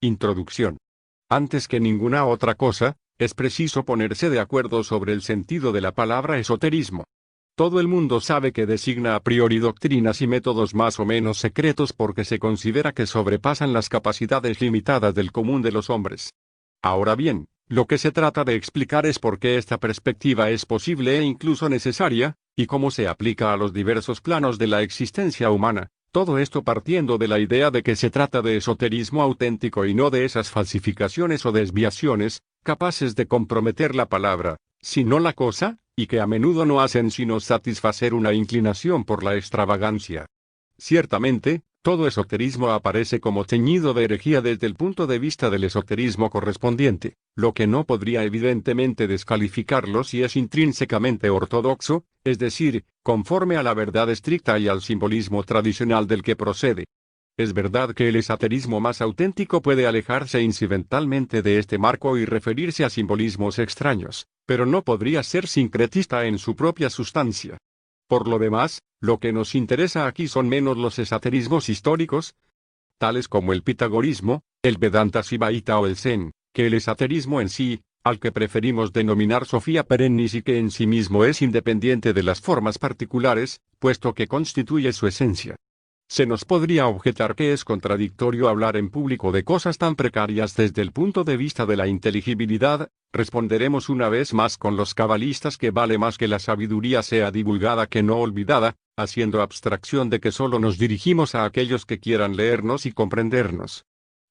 Introducción. Antes que ninguna otra cosa, es preciso ponerse de acuerdo sobre el sentido de la palabra esoterismo. Todo el mundo sabe que designa a priori doctrinas y métodos más o menos secretos porque se considera que sobrepasan las capacidades limitadas del común de los hombres. Ahora bien, lo que se trata de explicar es por qué esta perspectiva es posible e incluso necesaria, y cómo se aplica a los diversos planos de la existencia humana, todo esto partiendo de la idea de que se trata de esoterismo auténtico y no de esas falsificaciones o desviaciones, capaces de comprometer la palabra, sino la cosa, y que a menudo no hacen sino satisfacer una inclinación por la extravagancia. Ciertamente, todo esoterismo aparece como teñido de herejía desde el punto de vista del esoterismo correspondiente, lo que no podría evidentemente descalificarlo si es intrínsecamente ortodoxo, es decir, conforme a la verdad estricta y al simbolismo tradicional del que procede. Es verdad que el esoterismo más auténtico puede alejarse incidentalmente de este marco y referirse a simbolismos extraños, pero no podría ser sincretista en su propia sustancia. Por lo demás, lo que nos interesa aquí son menos los esoterismos históricos, tales como el pitagorismo, el Vedanta Sivaita o el Zen, que el esoterismo en sí, al que preferimos denominar Sofía Perennis y que en sí mismo es independiente de las formas particulares, puesto que constituye su esencia. Se nos podría objetar que es contradictorio hablar en público de cosas tan precarias desde el punto de vista de la inteligibilidad. Responderemos una vez más con los cabalistas que vale más que la sabiduría sea divulgada que no olvidada, haciendo abstracción de que solo nos dirigimos a aquellos que quieran leernos y comprendernos.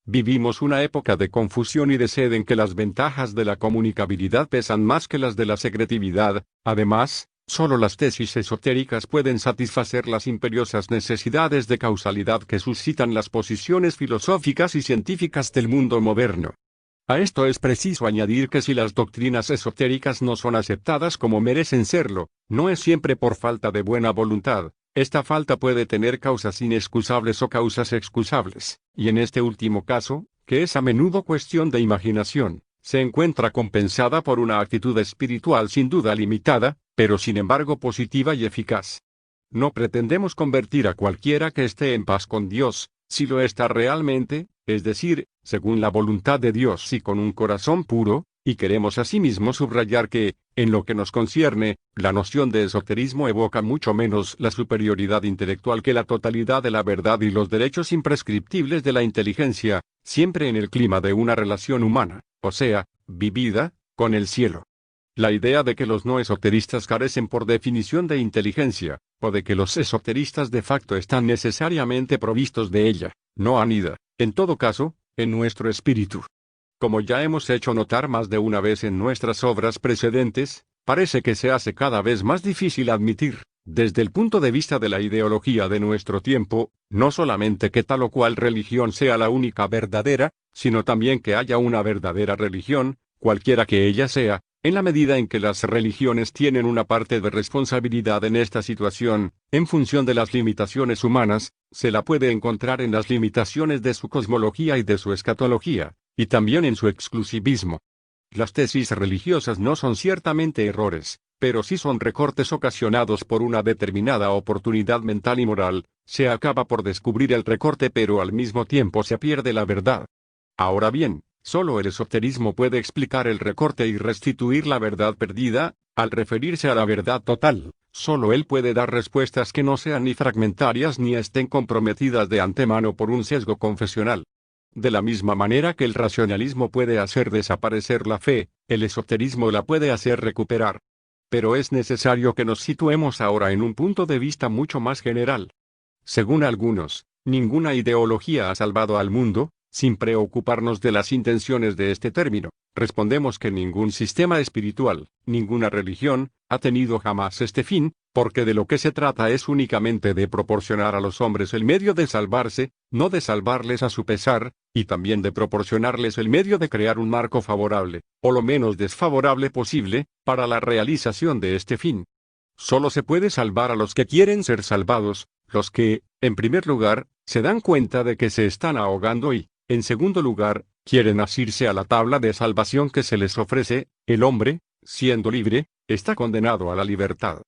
Vivimos una época de confusión y de sed en que las ventajas de la comunicabilidad pesan más que las de la secretividad. Además, solo las tesis esotéricas pueden satisfacer las imperiosas necesidades de causalidad que suscitan las posiciones filosóficas y científicas del mundo moderno. A esto es preciso añadir que si las doctrinas esotéricas no son aceptadas como merecen serlo, no es siempre por falta de buena voluntad. Esta falta puede tener causas inexcusables o causas excusables, y en este último caso, que es a menudo cuestión de imaginación, se encuentra compensada por una actitud espiritual sin duda limitada, pero sin embargo positiva y eficaz. No pretendemos convertir a cualquiera que esté en paz con Dios, si lo está realmente, es decir, según la voluntad de Dios y con un corazón puro, y queremos asimismo subrayar que, en lo que nos concierne, la noción de esoterismo evoca mucho menos la superioridad intelectual que la totalidad de la verdad y los derechos imprescriptibles de la inteligencia, siempre en el clima de una relación humana, o sea, vivida, con el cielo. La idea de que los no esoteristas carecen por definición de inteligencia, o de que los esoteristas de facto están necesariamente provistos de ella, no anida, en todo caso, en nuestro espíritu. Como ya hemos hecho notar más de una vez en nuestras obras precedentes, parece que se hace cada vez más difícil admitir, desde el punto de vista de la ideología de nuestro tiempo, no solamente que tal o cual religión sea la única verdadera, sino también que haya una verdadera religión, cualquiera que ella sea, en la medida en que las religiones tienen una parte de responsabilidad en esta situación, en función de las limitaciones humanas, se la puede encontrar en las limitaciones de su cosmología y de su escatología, y también en su exclusivismo. Las tesis religiosas no son ciertamente errores, pero sí son recortes ocasionados por una determinada oportunidad mental y moral. Se acaba por descubrir el recorte pero al mismo tiempo se pierde la verdad. Ahora bien, solo el esoterismo puede explicar el recorte y restituir la verdad perdida. Al referirse a la verdad total, solo él puede dar respuestas que no sean ni fragmentarias ni estén comprometidas de antemano por un sesgo confesional. De la misma manera que el racionalismo puede hacer desaparecer la fe, el esoterismo la puede hacer recuperar. Pero es necesario que nos situemos ahora en un punto de vista mucho más general. Según algunos, ninguna ideología ha salvado al mundo. Sin preocuparnos de las intenciones de este término, respondemos que ningún sistema espiritual, ninguna religión, ha tenido jamás este fin, porque de lo que se trata es únicamente de proporcionar a los hombres el medio de salvarse, no de salvarles a su pesar, y también de proporcionarles el medio de crear un marco favorable, o lo menos desfavorable posible, para la realización de este fin. Solo se puede salvar a los que quieren ser salvados, los que, en primer lugar, se dan cuenta de que se están ahogando y, en segundo lugar, quieren asirse a la tabla de salvación que se les ofrece. El hombre, siendo libre, está condenado a la libertad.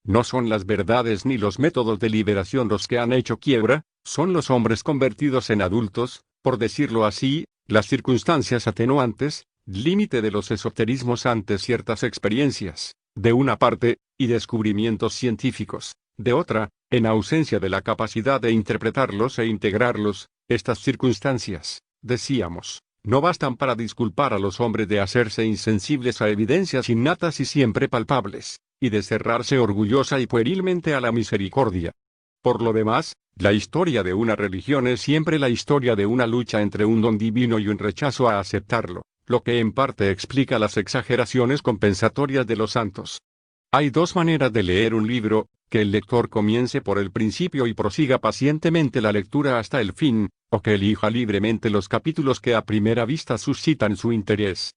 No son las verdades ni los métodos de liberación los que han hecho quiebra, son los hombres convertidos en adultos, por decirlo así, las circunstancias atenuantes, límite de los esoterismos ante ciertas experiencias, de una parte, y descubrimientos científicos, de otra, en ausencia de la capacidad de interpretarlos e integrarlos, estas circunstancias, decíamos, no bastan para disculpar a los hombres de hacerse insensibles a evidencias innatas y siempre palpables, y de cerrarse orgullosa y puerilmente a la misericordia. Por lo demás, la historia de una religión es siempre la historia de una lucha entre un don divino y un rechazo a aceptarlo, lo que en parte explica las exageraciones compensatorias de los santos. Hay dos maneras de leer un libro: que el lector comience por el principio y prosiga pacientemente la lectura hasta el fin, o que elija libremente los capítulos que a primera vista suscitan su interés.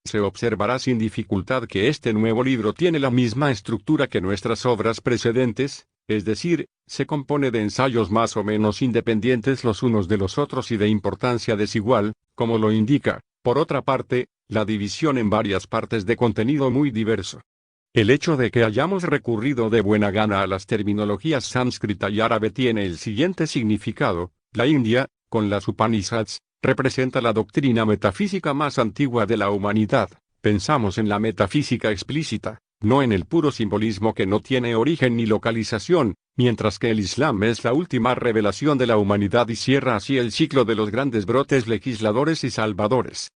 Se observará sin dificultad que este nuevo libro tiene la misma estructura que nuestras obras precedentes, es decir, se compone de ensayos más o menos independientes los unos de los otros y de importancia desigual, como lo indica, por otra parte, la división en varias partes de contenido muy diverso. El hecho de que hayamos recurrido de buena gana a las terminologías sánscrita y árabe tiene el siguiente significado: la India, con las Upanishads, representa la doctrina metafísica más antigua de la humanidad. Pensamos en la metafísica explícita, no en el puro simbolismo que no tiene origen ni localización, mientras que el Islam es la última revelación de la humanidad y cierra así el ciclo de los grandes brotes legisladores y salvadores.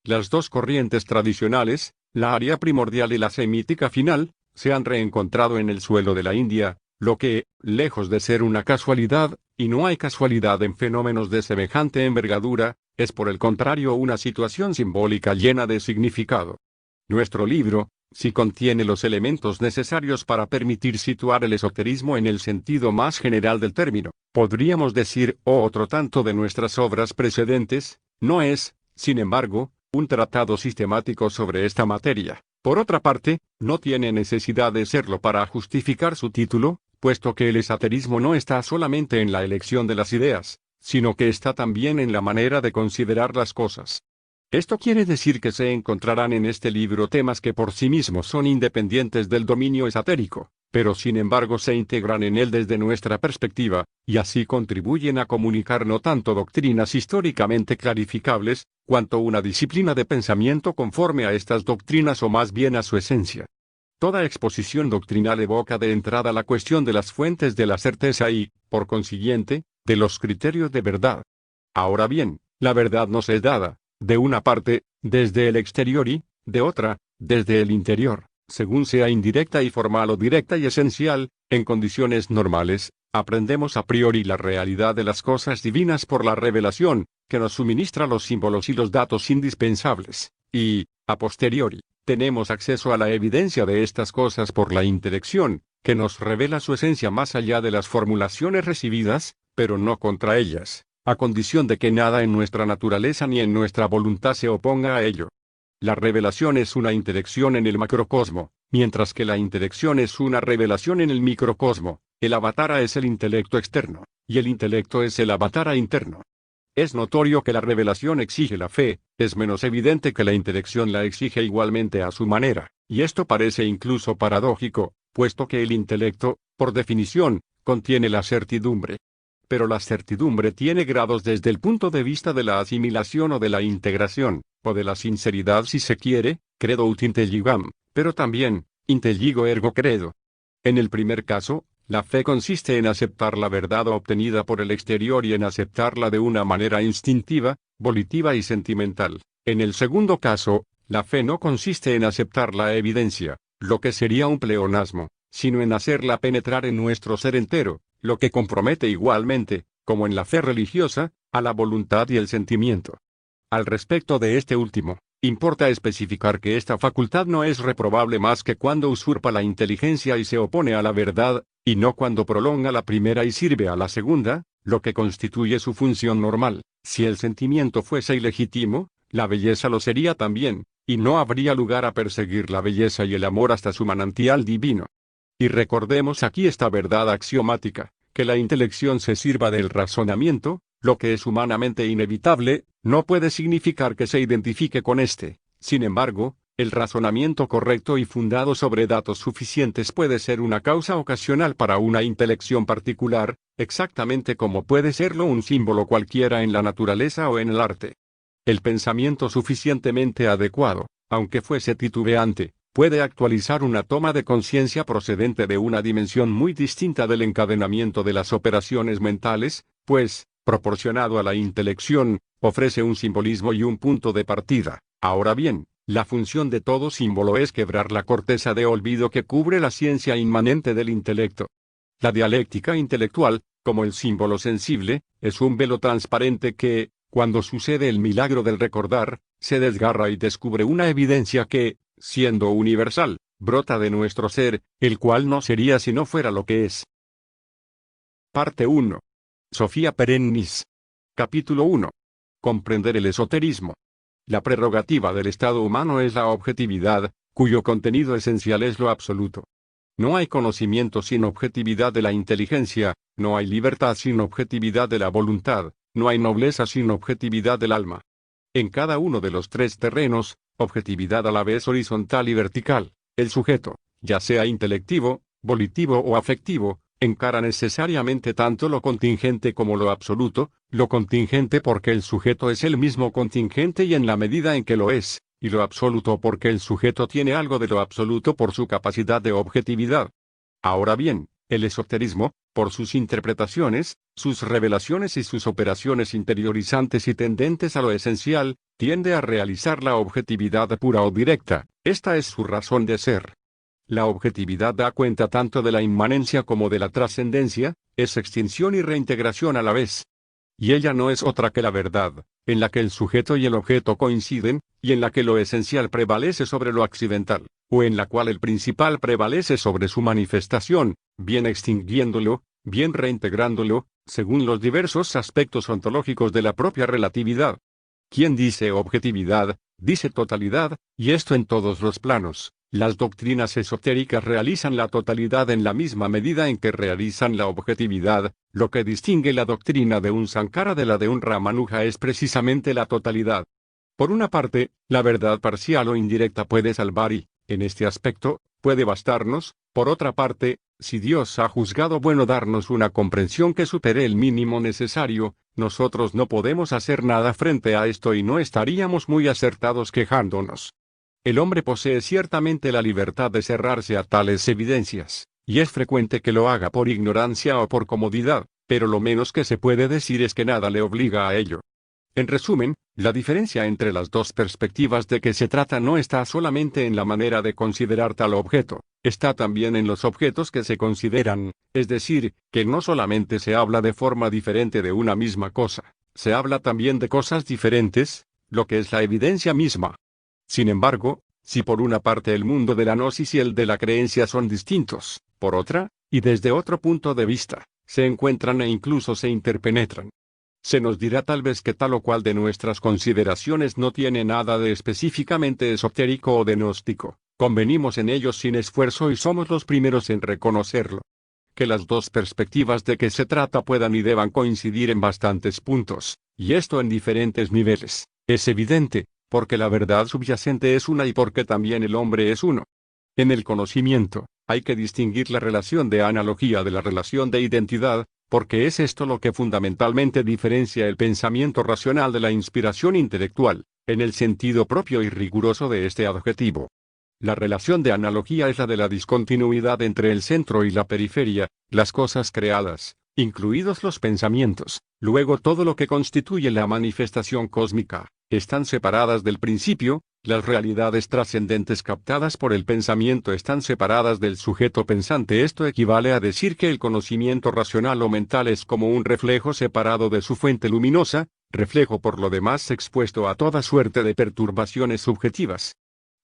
Las dos corrientes tradicionales, la aria primordial y la semítica final, se han reencontrado en el suelo de la India, lo que, lejos de ser una casualidad, y no hay casualidad en fenómenos de semejante envergadura, es por el contrario una situación simbólica llena de significado. Nuestro libro, si contiene los elementos necesarios para permitir situar el esoterismo en el sentido más general del término, podríamos decir, o otro tanto de nuestras obras precedentes, no es, sin embargo, un tratado sistemático sobre esta materia. Por otra parte, no tiene necesidad de serlo para justificar su título, puesto que el esoterismo no está solamente en la elección de las ideas, sino que está también en la manera de considerar las cosas. Esto quiere decir que se encontrarán en este libro temas que por sí mismos son independientes del dominio esotérico, pero sin embargo se integran en él desde nuestra perspectiva, y así contribuyen a comunicar no tanto doctrinas históricamente clarificables, cuanto una disciplina de pensamiento conforme a estas doctrinas o más bien a su esencia. Toda exposición doctrinal evoca de entrada la cuestión de las fuentes de la certeza y, por consiguiente, de los criterios de verdad. Ahora bien, la verdad nos es dada, de una parte, desde el exterior y, de otra, desde el interior, según sea indirecta y formal o directa y esencial. En condiciones normales, aprendemos a priori la realidad de las cosas divinas por la revelación, que nos suministra los símbolos y los datos indispensables, y, a posteriori, tenemos acceso a la evidencia de estas cosas por la intelección, que nos revela su esencia más allá de las formulaciones recibidas, pero no contra ellas, a condición de que nada en nuestra naturaleza ni en nuestra voluntad se oponga a ello. La revelación es una intelección en el macrocosmo, mientras que la intelección es una revelación en el microcosmo. El avatara es el intelecto externo, y el intelecto es el avatara interno. Es notorio que la revelación exige la fe, es menos evidente que la intelección la exige igualmente a su manera, y esto parece incluso paradójico, puesto que el intelecto, por definición, contiene la certidumbre. Pero la certidumbre tiene grados desde el punto de vista de la asimilación o de la integración, o de la sinceridad si se quiere, credo ut intelligam, pero también, intelligo ergo credo. En el primer caso, la fe consiste en aceptar la verdad obtenida por el exterior y en aceptarla de una manera instintiva, volitiva y sentimental. En el segundo caso, la fe no consiste en aceptar la evidencia, lo que sería un pleonasmo, sino en hacerla penetrar en nuestro ser entero, lo que compromete igualmente, como en la fe religiosa, a la voluntad y el sentimiento. Al respecto de este último, importa especificar que esta facultad no es reprobable más que cuando usurpa la inteligencia y se opone a la verdad, y no cuando prolonga la primera y sirve a la segunda, lo que constituye su función normal. Si el sentimiento fuese ilegítimo, la belleza lo sería también, y no habría lugar a perseguir la belleza y el amor hasta su manantial divino. Y recordemos aquí esta verdad axiomática, que la intelección se sirva del razonamiento, lo que es humanamente inevitable, no puede significar que se identifique con éste. Sin embargo, El razonamiento correcto y fundado sobre datos suficientes puede ser una causa ocasional para una intelección particular, exactamente como puede serlo un símbolo cualquiera en la naturaleza o en el arte. El pensamiento suficientemente adecuado, aunque fuese titubeante, puede actualizar una toma de conciencia procedente de una dimensión muy distinta del encadenamiento de las operaciones mentales, pues, proporcionado a la intelección, ofrece un simbolismo y un punto de partida. Ahora bien, la función de todo símbolo es quebrar la corteza de olvido que cubre la ciencia inmanente del intelecto. La dialéctica intelectual, como el símbolo sensible, es un velo transparente que, cuando sucede el milagro del recordar, se desgarra y descubre una evidencia que, siendo universal, brota de nuestro ser, el cual no sería si no fuera lo que es. Parte 1. Sofía Perennis. Capítulo 1. Comprender el esoterismo. La prerrogativa del estado humano es la objetividad, cuyo contenido esencial es lo absoluto. No hay conocimiento sin objetividad de la inteligencia, no hay libertad sin objetividad de la voluntad, no hay nobleza sin objetividad del alma. En cada uno de los tres terrenos, objetividad a la vez horizontal y vertical, el sujeto, ya sea intelectivo, volitivo o afectivo, encara necesariamente tanto lo contingente como lo absoluto, lo contingente porque el sujeto es el mismo contingente y en la medida en que lo es, y lo absoluto porque el sujeto tiene algo de lo absoluto por su capacidad de objetividad. Ahora bien, el esoterismo, por sus interpretaciones, sus revelaciones y sus operaciones interiorizantes y tendentes a lo esencial, tiende a realizar la objetividad pura o directa. Esta es su razón de ser. La objetividad da cuenta tanto de la inmanencia como de la trascendencia, es extinción y reintegración a la vez. Y ella no es otra que la verdad, en la que el sujeto y el objeto coinciden, y en la que lo esencial prevalece sobre lo accidental, o en la cual el principal prevalece sobre su manifestación, bien extinguiéndolo, bien reintegrándolo, según los diversos aspectos ontológicos de la propia relatividad. Quien dice objetividad, dice totalidad, y esto en todos los planos. Las doctrinas esotéricas realizan la totalidad en la misma medida en que realizan la objetividad. Lo que distingue la doctrina de un Sankara de la de un Ramanuja es precisamente la totalidad. Por una parte, la verdad parcial o indirecta puede salvar y, en este aspecto, puede bastarnos. Por otra parte, si Dios ha juzgado bueno darnos una comprensión que supere el mínimo necesario, nosotros no podemos hacer nada frente a esto y no estaríamos muy acertados quejándonos. El hombre posee ciertamente la libertad de cerrarse a tales evidencias, y es frecuente que lo haga por ignorancia o por comodidad, pero lo menos que se puede decir es que nada le obliga a ello. En resumen, la diferencia entre las dos perspectivas de que se trata no está solamente en la manera de considerar tal objeto, está también en los objetos que se consideran, es decir, que no solamente se habla de forma diferente de una misma cosa, se habla también de cosas diferentes, lo que es la evidencia misma. Sin embargo, si por una parte el mundo de la gnosis y el de la creencia son distintos, por otra, y desde otro punto de vista, se encuentran e incluso se interpenetran. Se nos dirá tal vez que tal o cual de nuestras consideraciones no tiene nada de específicamente esotérico o de gnóstico. Convenimos en ellos sin esfuerzo y somos los primeros en reconocerlo. Que las dos perspectivas de que se trata puedan y deban coincidir en bastantes puntos, y esto en diferentes niveles, es evidente, porque la verdad subyacente es una y porque también el hombre es uno. En el conocimiento, hay que distinguir la relación de analogía de la relación de identidad, porque es esto lo que fundamentalmente diferencia el pensamiento racional de la inspiración intelectual, en el sentido propio y riguroso de este adjetivo. La relación de analogía es la de la discontinuidad entre el centro y la periferia, las cosas creadas, incluidos los pensamientos, luego todo lo que constituye la manifestación cósmica, están separadas del principio, las realidades trascendentes captadas por el pensamiento están separadas del sujeto pensante. Esto equivale a decir que el conocimiento racional o mental es como un reflejo separado de su fuente luminosa, reflejo por lo demás expuesto a toda suerte de perturbaciones subjetivas.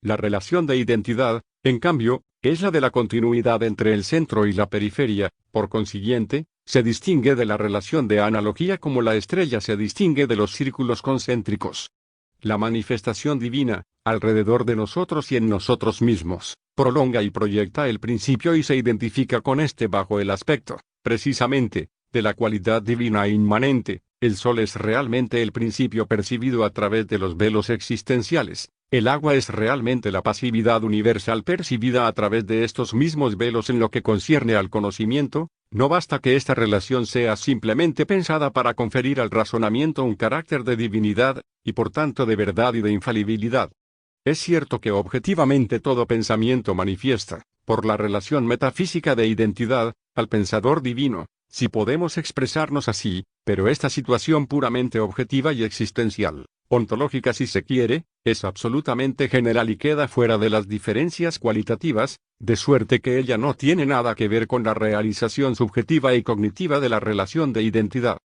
La relación de identidad, en cambio, es la de la continuidad entre el centro y la periferia, por consiguiente, se distingue de la relación de analogía como la estrella se distingue de los círculos concéntricos. La manifestación divina, alrededor de nosotros y en nosotros mismos, prolonga y proyecta el principio y se identifica con este bajo el aspecto, precisamente, de la cualidad divina inmanente. El sol es realmente el principio percibido a través de los velos existenciales, El agua es realmente la pasividad universal percibida a través de estos mismos velos en lo que concierne al conocimiento. No basta que esta relación sea simplemente pensada para conferir al razonamiento un carácter de divinidad, y por tanto de verdad y de infalibilidad. Es cierto que objetivamente todo pensamiento manifiesta, por la relación metafísica de identidad, al pensador divino, si podemos expresarnos así, pero esta situación puramente objetiva y existencial, ontológica si se quiere, es absolutamente general y queda fuera de las diferencias cualitativas, de suerte que ella no tiene nada que ver con la realización subjetiva y cognitiva de la relación de identidad.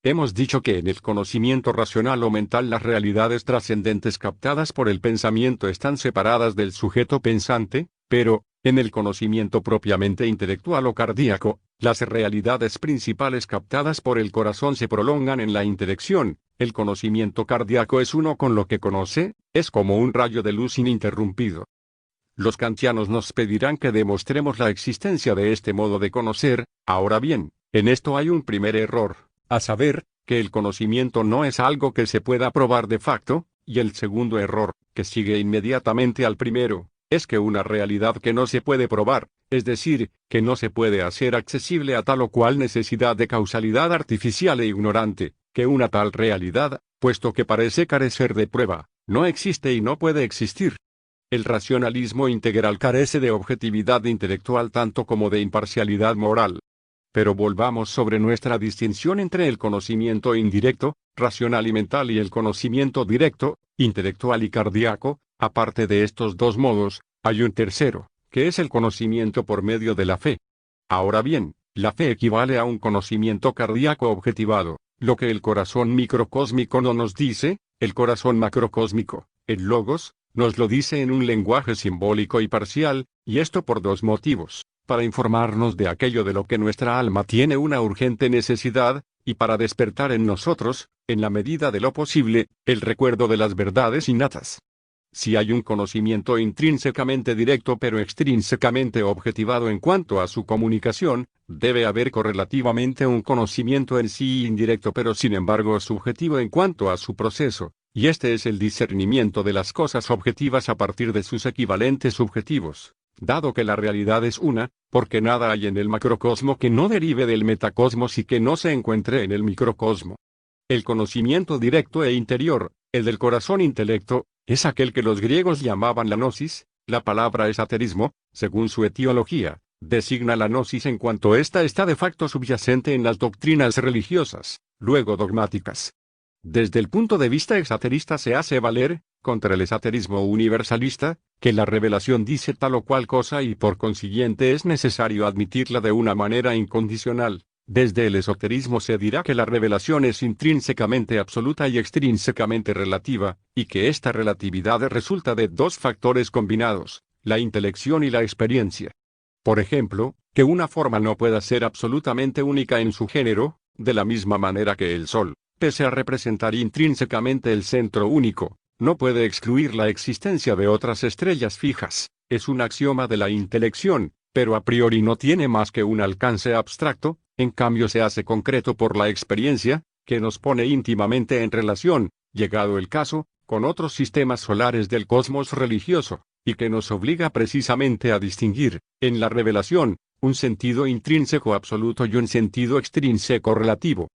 Hemos dicho que en el conocimiento racional o mental las realidades trascendentes captadas por el pensamiento están separadas del sujeto pensante, pero, en el conocimiento propiamente intelectual o cardíaco, las realidades principales captadas por el corazón se prolongan en la intelección. El conocimiento cardíaco es uno con lo que conoce, es como un rayo de luz ininterrumpido. Los kantianos nos pedirán que demostremos la existencia de este modo de conocer. Ahora bien, en esto hay un primer error, a saber, que el conocimiento no es algo que se pueda probar de facto, y el segundo error, que sigue inmediatamente al primero, es que una realidad que no se puede probar, es decir, que no se puede hacer accesible a tal o cual necesidad de causalidad artificial e ignorante, que una tal realidad, puesto que parece carecer de prueba, no existe y no puede existir. El racionalismo integral carece de objetividad intelectual tanto como de imparcialidad moral. Pero volvamos sobre nuestra distinción entre el conocimiento indirecto, racional y mental y el conocimiento directo, intelectual y cardíaco. Aparte de estos dos modos, hay un tercero, que es el conocimiento por medio de la fe. Ahora bien, la fe equivale a un conocimiento cardíaco objetivado, lo que el corazón microcósmico no nos dice. El corazón macrocósmico, el logos, nos lo dice en un lenguaje simbólico y parcial, y esto por dos motivos: para informarnos de aquello de lo que nuestra alma tiene una urgente necesidad, y para despertar en nosotros, en la medida de lo posible, el recuerdo de las verdades innatas. Si hay un conocimiento intrínsecamente directo pero extrínsecamente objetivado en cuanto a su comunicación, debe haber correlativamente un conocimiento en sí indirecto pero sin embargo subjetivo en cuanto a su proceso, y este es el discernimiento de las cosas objetivas a partir de sus equivalentes subjetivos. Dado que la realidad es una, porque nada hay en el macrocosmo que no derive del metacosmos y que no se encuentre en el microcosmo. El conocimiento directo e interior, el del corazón intelecto, es aquel que los griegos llamaban la gnosis. La palabra esaterismo, según su etiología, designa la gnosis en cuanto ésta está de facto subyacente en las doctrinas religiosas, luego dogmáticas. Desde el punto de vista esaterista se hace valer, contra el esaterismo universalista, que la revelación dice tal o cual cosa y por consiguiente es necesario admitirla de una manera incondicional. Desde el esoterismo se dirá que la revelación es intrínsecamente absoluta y extrínsecamente relativa, y que esta relatividad resulta de dos factores combinados, la intelección y la experiencia. Por ejemplo, que una forma no pueda ser absolutamente única en su género, de la misma manera que el Sol, pese a representar intrínsecamente el centro único, no puede excluir la existencia de otras estrellas fijas. Es un axioma de la intelección, pero a priori no tiene más que un alcance abstracto. En cambio se hace concreto por la experiencia, que nos pone íntimamente en relación, llegado el caso, con otros sistemas solares del cosmos religioso, y que nos obliga precisamente a distinguir, en la revelación, un sentido intrínseco absoluto y un sentido extrínseco relativo.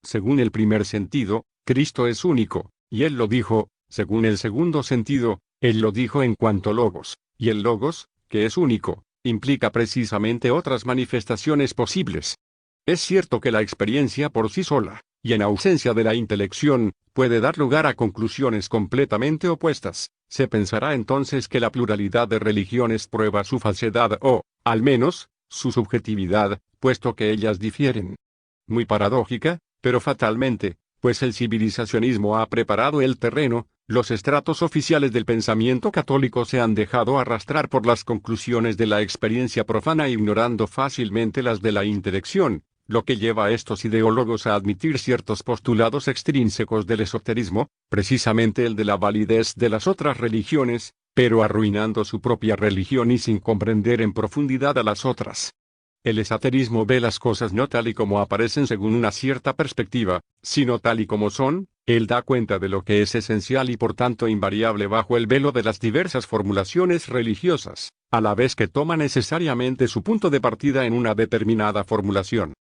Según el primer sentido, Cristo es único, y Él lo dijo. Según el segundo sentido, Él lo dijo en cuanto logos, y el logos, que es único, implica precisamente otras manifestaciones posibles. Es cierto que la experiencia por sí sola, y en ausencia de la intelección, puede dar lugar a conclusiones completamente opuestas. Se pensará entonces que la pluralidad de religiones prueba su falsedad o, al menos, su subjetividad, puesto que ellas difieren. Muy paradójica, pero fatalmente, pues el civilizacionismo ha preparado el terreno. Los estratos oficiales del pensamiento católico se han dejado arrastrar por las conclusiones de la experiencia profana ignorando fácilmente las de la intelección, lo que lleva a estos ideólogos a admitir ciertos postulados extrínsecos del esoterismo, precisamente el de la validez de las otras religiones, pero arruinando su propia religión y sin comprender en profundidad a las otras. El esoterismo ve las cosas no tal y como aparecen según una cierta perspectiva, sino tal y como son. Él da cuenta de lo que es esencial y por tanto invariable bajo el velo de las diversas formulaciones religiosas, a la vez que toma necesariamente su punto de partida en una determinada formulación.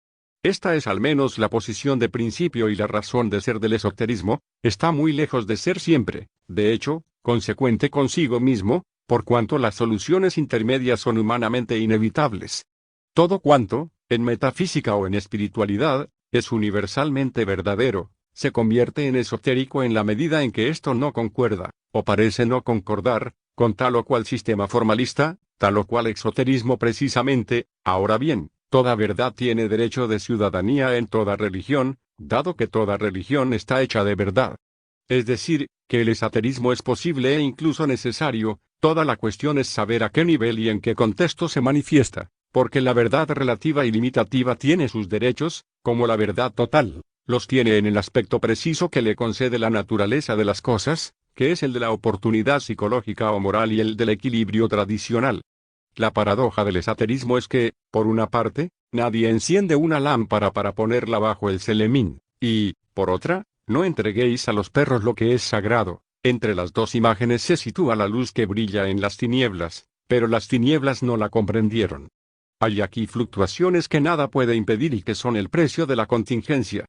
Esta es al menos la posición de principio y la razón de ser del esoterismo, está muy lejos de ser siempre, de hecho, consecuente consigo mismo, por cuanto las soluciones intermedias son humanamente inevitables. Todo cuanto, en metafísica o en espiritualidad, es universalmente verdadero, se convierte en esotérico en la medida en que esto no concuerda, o parece no concordar, con tal o cual sistema formalista, tal o cual exoterismo precisamente. Ahora bien, toda verdad tiene derecho de ciudadanía en toda religión, dado que toda religión está hecha de verdad. Es decir, que el esoterismo es posible e incluso necesario, toda la cuestión es saber a qué nivel y en qué contexto se manifiesta, porque la verdad relativa y limitativa tiene sus derechos, como la verdad total los tiene en el aspecto preciso que le concede la naturaleza de las cosas, que es el de la oportunidad psicológica o moral y el del equilibrio tradicional. La paradoja del esoterismo es que, por una parte, nadie enciende una lámpara para ponerla bajo el celemín, y, por otra, no entreguéis a los perros lo que es sagrado. Entre las dos imágenes se sitúa la luz que brilla en las tinieblas, pero las tinieblas no la comprendieron. Hay aquí fluctuaciones que nada puede impedir y que son el precio de la contingencia.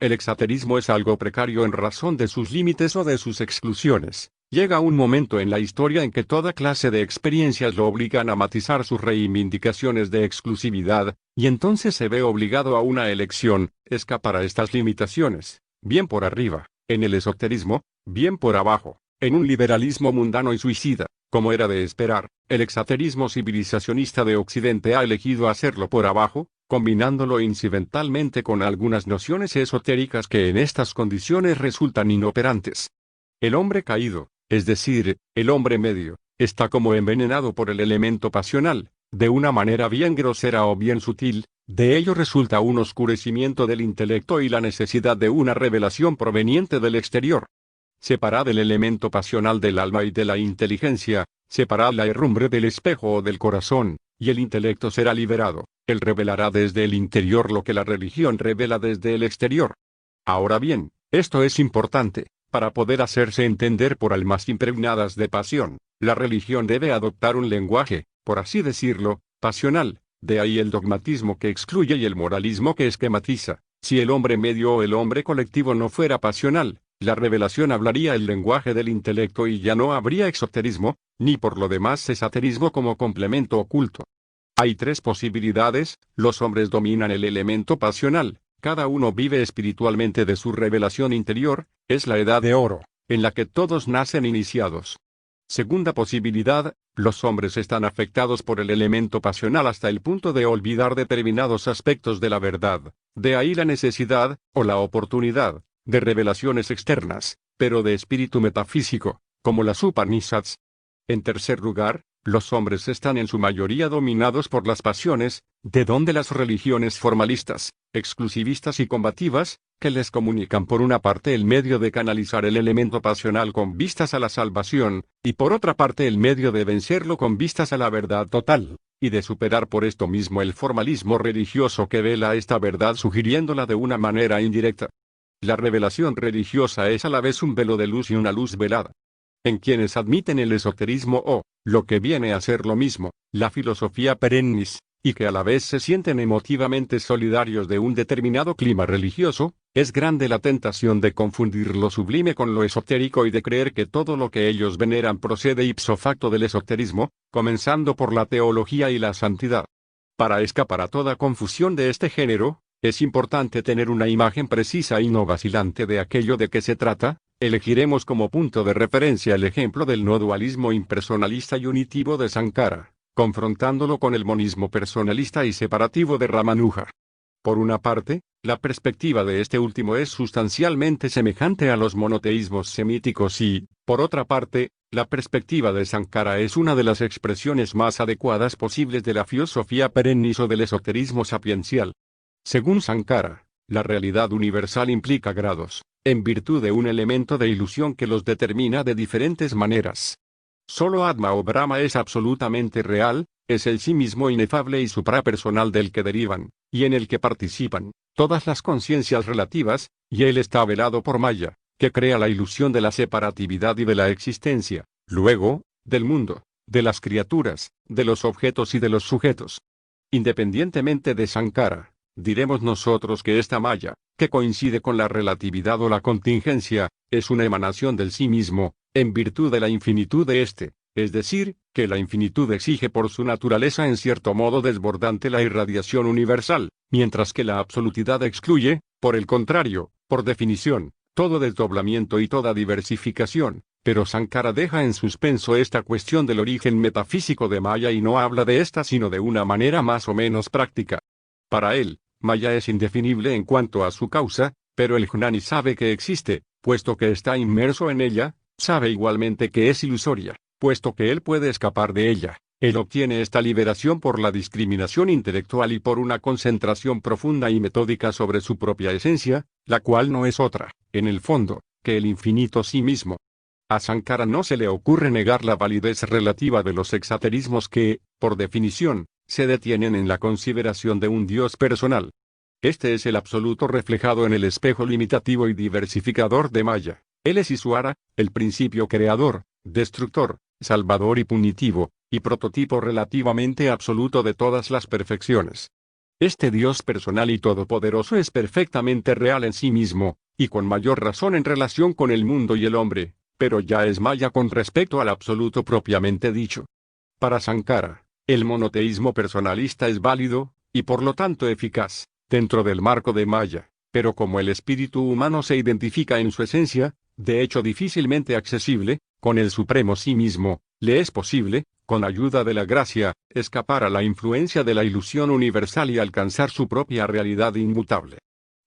El esoterismo es algo precario en razón de sus límites o de sus exclusiones. Llega un momento en la historia en que toda clase de experiencias lo obligan a matizar sus reivindicaciones de exclusividad, y entonces se ve obligado a una elección: escapar a estas limitaciones, bien por arriba, en el esoterismo, bien por abajo, en un liberalismo mundano y suicida. Como era de esperar, el esoterismo civilizacionista de Occidente ha elegido hacerlo por abajo, combinándolo incidentalmente con algunas nociones esotéricas que en estas condiciones resultan inoperantes. El hombre caído, es decir, el hombre medio, está como envenenado por el elemento pasional, de una manera bien grosera o bien sutil. De ello resulta un oscurecimiento del intelecto y la necesidad de una revelación proveniente del exterior. Separad el elemento pasional del alma y de la inteligencia, separad la herrumbre del espejo o del corazón, y el intelecto será liberado. Él revelará desde el interior lo que la religión revela desde el exterior. Ahora bien, esto es importante. Para poder hacerse entender por almas impregnadas de pasión, la religión debe adoptar un lenguaje, por así decirlo, pasional. De ahí el dogmatismo que excluye y el moralismo que esquematiza. Si el hombre medio o el hombre colectivo no fuera pasional, la revelación hablaría el lenguaje del intelecto y ya no habría exoterismo, ni por lo demás esoterismo como complemento oculto. Hay tres posibilidades: los hombres dominan el elemento pasional, cada uno vive espiritualmente de su revelación interior, es la edad de oro, en la que todos nacen iniciados. Segunda posibilidad, los hombres están afectados por el elemento pasional hasta el punto de olvidar determinados aspectos de la verdad, de ahí la necesidad, o la oportunidad, de revelaciones externas, pero de espíritu metafísico, como las Upanishads. En tercer lugar, los hombres están en su mayoría dominados por las pasiones, de donde las religiones formalistas, exclusivistas y combativas, que les comunican por una parte el medio de canalizar el elemento pasional con vistas a la salvación, y por otra parte el medio de vencerlo con vistas a la verdad total, y de superar por esto mismo el formalismo religioso que vela esta verdad sugiriéndola de una manera indirecta. La revelación religiosa es a la vez un velo de luz y una luz velada. En quienes admiten el esoterismo o, lo que viene a ser lo mismo, la filosofía perennis, y que a la vez se sienten emotivamente solidarios de un determinado clima religioso, es grande la tentación de confundir lo sublime con lo esotérico y de creer que todo lo que ellos veneran procede ipso facto del esoterismo, comenzando por la teología y la santidad. Para escapar a toda confusión de este género, es importante tener una imagen precisa y no vacilante de aquello de que se trata. Elegiremos como punto de referencia el ejemplo del no dualismo impersonalista y unitivo de Sankara, confrontándolo con el monismo personalista y separativo de Ramanuja. Por una parte, la perspectiva de este último es sustancialmente semejante a los monoteísmos semíticos y, por otra parte, la perspectiva de Sankara es una de las expresiones más adecuadas posibles de la filosofía perennis o del esoterismo sapiencial. Según Sankara, la realidad universal implica grados, en virtud de un elemento de ilusión que los determina de diferentes maneras. Solo Atma o Brahma es absolutamente real, es el sí mismo inefable y suprapersonal del que derivan, y en el que participan, todas las conciencias relativas, y él está velado por Maya, que crea la ilusión de la separatividad y de la existencia, luego, del mundo, de las criaturas, de los objetos y de los sujetos. Independientemente de Sankara, diremos nosotros que esta maya, que coincide con la relatividad o la contingencia, es una emanación del sí mismo, en virtud de la infinitud de éste, es decir, que la infinitud exige por su naturaleza en cierto modo desbordante la irradiación universal, mientras que la absolutidad excluye, por el contrario, por definición, todo desdoblamiento y toda diversificación. Pero Sankara deja en suspenso esta cuestión del origen metafísico de Maya y no habla de esta sino de una manera más o menos práctica. Para él, Maya es indefinible en cuanto a su causa, pero el Jnani sabe que existe, puesto que está inmerso en ella, sabe igualmente que es ilusoria, puesto que él puede escapar de ella. Él obtiene esta liberación por la discriminación intelectual y por una concentración profunda y metódica sobre su propia esencia, la cual no es otra, en el fondo, que el infinito sí mismo. A Sankara no se le ocurre negar la validez relativa de los exaterismos que, por definición, se detienen en la consideración de un Dios personal. Este es el absoluto reflejado en el espejo limitativo y diversificador de Maya. Él es Ishvara, el principio creador, destructor, salvador y punitivo, y prototipo relativamente absoluto de todas las perfecciones. Este Dios personal y todopoderoso es perfectamente real en sí mismo, y con mayor razón en relación con el mundo y el hombre, pero ya es Maya con respecto al absoluto propiamente dicho. Para Sankara, el monoteísmo personalista es válido, y por lo tanto eficaz, dentro del marco de Maya, pero como el espíritu humano se identifica en su esencia, de hecho difícilmente accesible, con el supremo sí mismo, le es posible, con ayuda de la gracia, escapar a la influencia de la ilusión universal y alcanzar su propia realidad inmutable.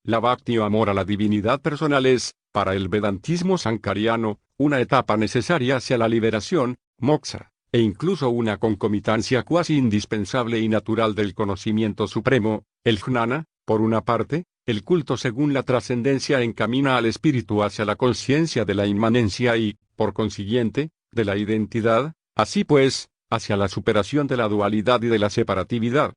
La bhakti o amor a la divinidad personal es, para el vedantismo sankariano, una etapa necesaria hacia la liberación, moksha, e incluso una concomitancia cuasi indispensable y natural del conocimiento supremo. El jnana, por una parte, el culto según la trascendencia encamina al espíritu hacia la conciencia de la inmanencia y, por consiguiente, de la identidad, así pues, hacia la superación de la dualidad y de la separatividad.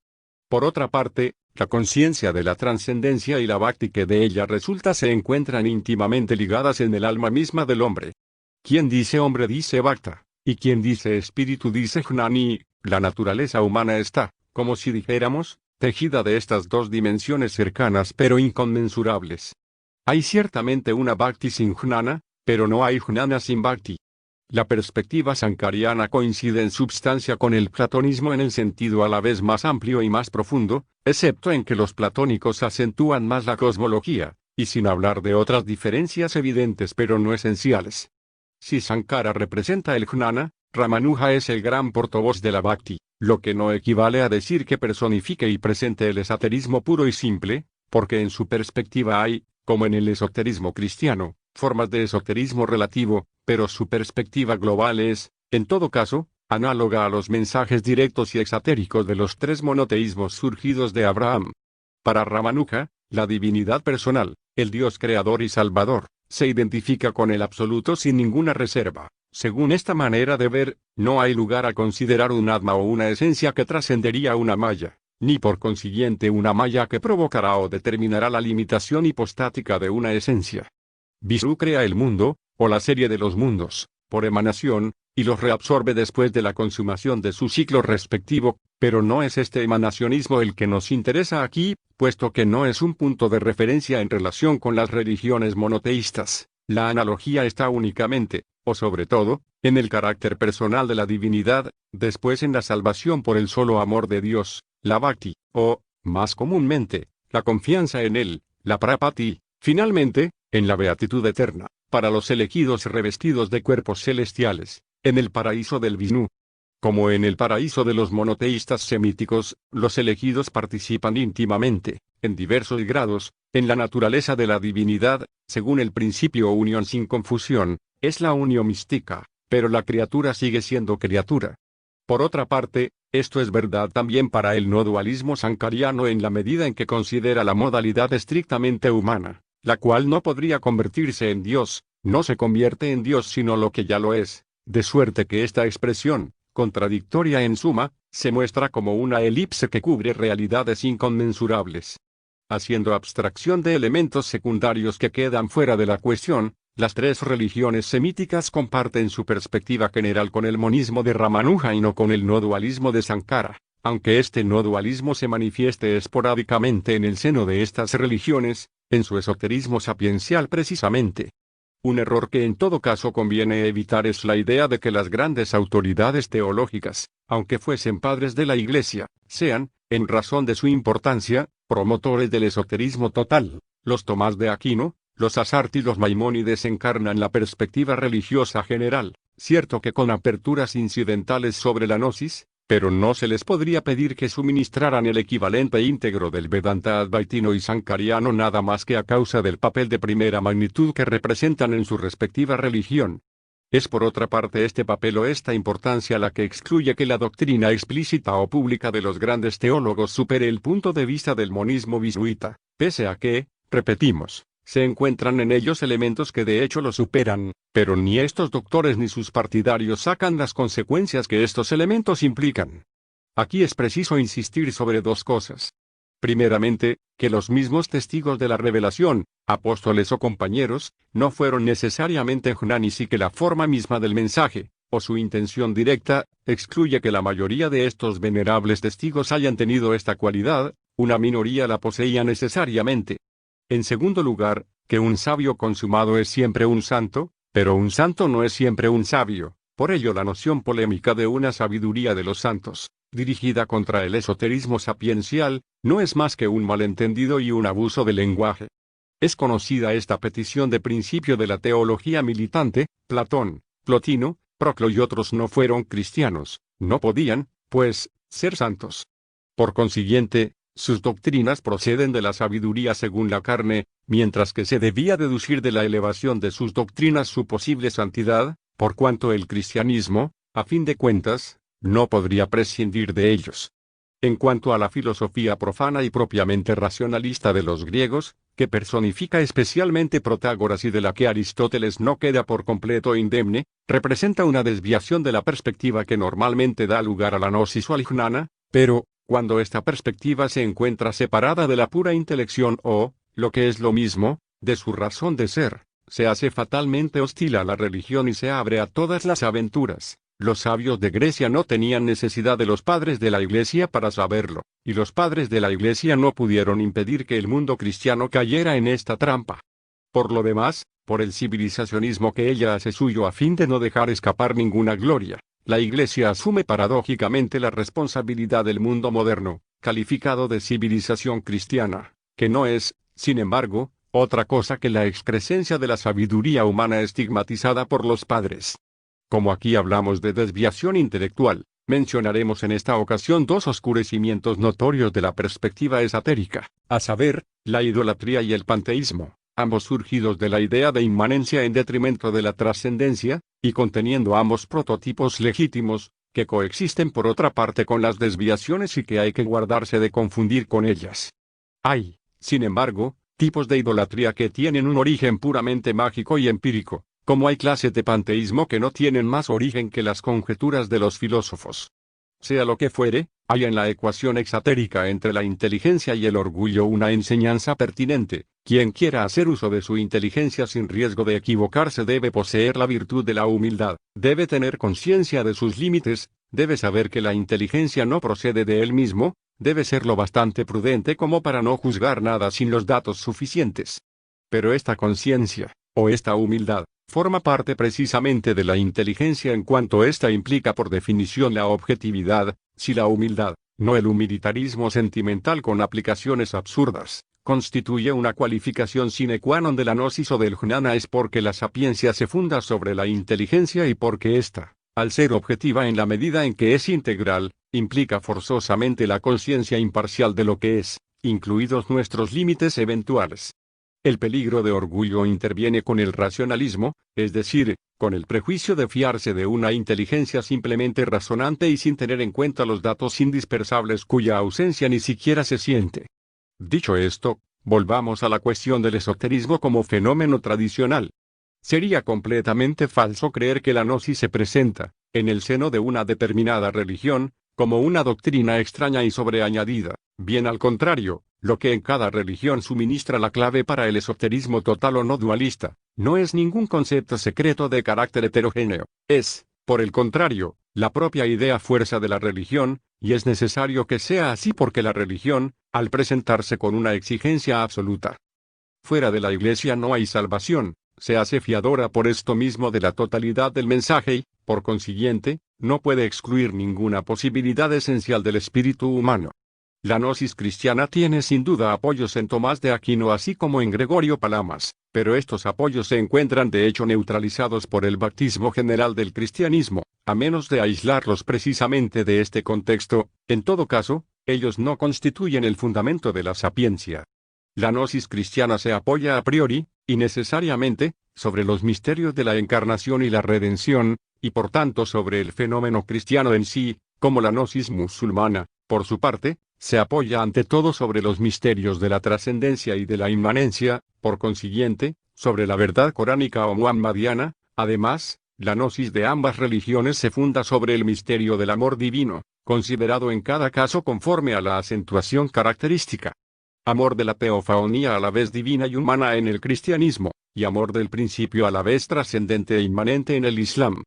Por otra parte, la conciencia de la trascendencia y la bhakti que de ella resulta se encuentran íntimamente ligadas en el alma misma del hombre. Quien dice hombre dice bhakta, y quien dice espíritu dice jnani. La naturaleza humana está, como si dijéramos, tejida de estas dos dimensiones cercanas pero inconmensurables. Hay ciertamente una bhakti sin jnana, pero no hay jnana sin bhakti. La perspectiva sankariana coincide en substancia con el platonismo en el sentido a la vez más amplio y más profundo, excepto en que los platónicos acentúan más la cosmología, y sin hablar de otras diferencias evidentes pero no esenciales. Si Sankara representa el jnana, Ramanuja es el gran portavoz de la bhakti, lo que no equivale a decir que personifique y presente el esoterismo puro y simple, porque en su perspectiva hay, como en el esoterismo cristiano, formas de esoterismo relativo, pero su perspectiva global es, en todo caso, análoga a los mensajes directos y exatéricos de los tres monoteísmos surgidos de Abraham. Para Ramanuja, la divinidad personal, el Dios creador y salvador, se identifica con el absoluto sin ninguna reserva. Según esta manera de ver, no hay lugar a considerar un atma o una esencia que trascendería una maya, ni por consiguiente una maya que provocará o determinará la limitación hipostática de una esencia. Vishnu crea el mundo, o la serie de los mundos, por emanación, y los reabsorbe después de la consumación de su ciclo respectivo, pero no es este emanacionismo el que nos interesa aquí, puesto que no es un punto de referencia en relación con las religiones monoteístas. La analogía está únicamente, o sobre todo, en el carácter personal de la divinidad, después en la salvación por el solo amor de Dios, la bhakti, o, más comúnmente, la confianza en él, la prapati, finalmente, en la beatitud eterna, para los elegidos revestidos de cuerpos celestiales, en el paraíso del Vishnu. Como en el paraíso de los monoteístas semíticos, los elegidos participan íntimamente, en diversos grados, en la naturaleza de la divinidad, según el principio unión sin confusión, es la unión mística, pero la criatura sigue siendo criatura. Por otra parte, esto es verdad también para el no dualismo sankariano en la medida en que considera la modalidad estrictamente humana, la cual no podría convertirse en Dios, no se convierte en Dios sino lo que ya lo es, de suerte que esta expresión, contradictoria en suma, se muestra como una elipse que cubre realidades inconmensurables. Haciendo abstracción de elementos secundarios que quedan fuera de la cuestión, Las tres religiones semíticas comparten su perspectiva general con el monismo de Ramanuja y no con el no dualismo de Sankara, aunque este no dualismo se manifieste esporádicamente en el seno de estas religiones, en su esoterismo sapiencial precisamente. Un error que en todo caso conviene evitar es la idea de que las grandes autoridades teológicas, aunque fuesen padres de la Iglesia, sean, en razón de su importancia, promotores del esoterismo total. Los Tomás de Aquino, los Asart y los Maimónides encarnan la perspectiva religiosa general, cierto que con aperturas incidentales sobre la gnosis, pero no se les podría pedir que suministraran el equivalente íntegro del Vedanta advaitino y sankariano nada más que a causa del papel de primera magnitud que representan en su respectiva religión. Es por otra parte este papel o esta importancia la que excluye que la doctrina explícita o pública de los grandes teólogos supere el punto de vista del monismo visuita, pese a que, repetimos, se encuentran en ellos elementos que de hecho lo superan, pero ni estos doctores ni sus partidarios sacan las consecuencias que estos elementos implican. Aquí es preciso insistir sobre dos cosas. Primeramente, que los mismos testigos de la revelación, apóstoles o compañeros, no fueron necesariamente jnanis y que la forma misma del mensaje, o su intención directa, excluye que la mayoría de estos venerables testigos hayan tenido esta cualidad, una minoría la poseía necesariamente. En segundo lugar, que un sabio consumado es siempre un santo, pero un santo no es siempre un sabio. Por ello la noción polémica de una sabiduría de los santos, dirigida contra el esoterismo sapiencial, no es más que un malentendido y un abuso del lenguaje. Es conocida esta petición de principio de la teología militante. Platón, Plotino, Proclo y otros no fueron cristianos, no podían, pues, ser santos. Por consiguiente, sus doctrinas proceden de la sabiduría según la carne, mientras que se debía deducir de la elevación de sus doctrinas su posible santidad, por cuanto el cristianismo, a fin de cuentas, no podría prescindir de ellos. En cuanto a la filosofía profana y propiamente racionalista de los griegos, que personifica especialmente Protágoras y de la que Aristóteles no queda por completo indemne, representa una desviación de la perspectiva que normalmente da lugar a la gnosis o al jnana, pero, cuando esta perspectiva se encuentra separada de la pura intelección o, lo que es lo mismo, de su razón de ser, se hace fatalmente hostil a la religión y se abre a todas las aventuras. Los sabios de Grecia no tenían necesidad de los padres de la Iglesia para saberlo, y los padres de la Iglesia no pudieron impedir que el mundo cristiano cayera en esta trampa. Por lo demás, por el civilizacionismo que ella hace suyo a fin de no dejar escapar ninguna gloria, la Iglesia asume paradójicamente la responsabilidad del mundo moderno, calificado de civilización cristiana, que no es, sin embargo, otra cosa que la excrescencia de la sabiduría humana estigmatizada por los padres. Como aquí hablamos de desviación intelectual, mencionaremos en esta ocasión dos oscurecimientos notorios de la perspectiva esotérica, a saber, la idolatría y el panteísmo, ambos surgidos de la idea de inmanencia en detrimento de la trascendencia, y conteniendo ambos prototipos legítimos, que coexisten por otra parte con las desviaciones y que hay que guardarse de confundir con ellas. Hay, sin embargo, tipos de idolatría que tienen un origen puramente mágico y empírico, como hay clases de panteísmo que no tienen más origen que las conjeturas de los filósofos. Sea lo que fuere, hay en la ecuación exotérica entre la inteligencia y el orgullo una enseñanza pertinente. Quien quiera hacer uso de su inteligencia sin riesgo de equivocarse debe poseer la virtud de la humildad, debe tener conciencia de sus límites, debe saber que la inteligencia no procede de él mismo, debe ser lo bastante prudente como para no juzgar nada sin los datos suficientes. Pero esta conciencia, o esta humildad, forma parte precisamente de la inteligencia en cuanto ésta implica por definición la objetividad. Si la humildad, no el humilitarismo sentimental con aplicaciones absurdas, constituye una cualificación sine qua non de la gnosis o del jnana es porque la sapiencia se funda sobre la inteligencia y porque ésta, al ser objetiva en la medida en que es integral, implica forzosamente la conciencia imparcial de lo que es, incluidos nuestros límites eventuales. El peligro de orgullo interviene con el racionalismo, es decir, con el prejuicio de fiarse de una inteligencia simplemente razonante y sin tener en cuenta los datos indispensables cuya ausencia ni siquiera se siente. Dicho esto, volvamos a la cuestión del esoterismo como fenómeno tradicional. Sería completamente falso creer que la gnosis se presenta, en el seno de una determinada religión, como una doctrina extraña y sobreañadida. Bien al contrario, lo que en cada religión suministra la clave para el esoterismo total o no dualista, no es ningún concepto secreto de carácter heterogéneo, es, por el contrario, la propia idea fuerza de la religión, y es necesario que sea así porque la religión, al presentarse con una exigencia absoluta, fuera de la Iglesia no hay salvación, se hace fiadora por esto mismo de la totalidad del mensaje y, por consiguiente, no puede excluir ninguna posibilidad esencial del espíritu humano. La gnosis cristiana tiene sin duda apoyos en Tomás de Aquino así como en Gregorio Palamas, pero estos apoyos se encuentran de hecho neutralizados por el bautismo general del cristianismo, a menos de aislarlos precisamente de este contexto. En todo caso, ellos no constituyen el fundamento de la sapiencia. La gnosis cristiana se apoya a priori, y necesariamente, sobre los misterios de la encarnación y la redención, y por tanto sobre el fenómeno cristiano en sí, como la gnosis musulmana, por su parte, se apoya ante todo sobre los misterios de la trascendencia y de la inmanencia, por consiguiente, sobre la verdad coránica o muhammadiana. Además, la gnosis de ambas religiones se funda sobre el misterio del amor divino, considerado en cada caso conforme a la acentuación característica. Amor de la teofanía a la vez divina y humana en el cristianismo, y amor del principio a la vez trascendente e inmanente en el Islam.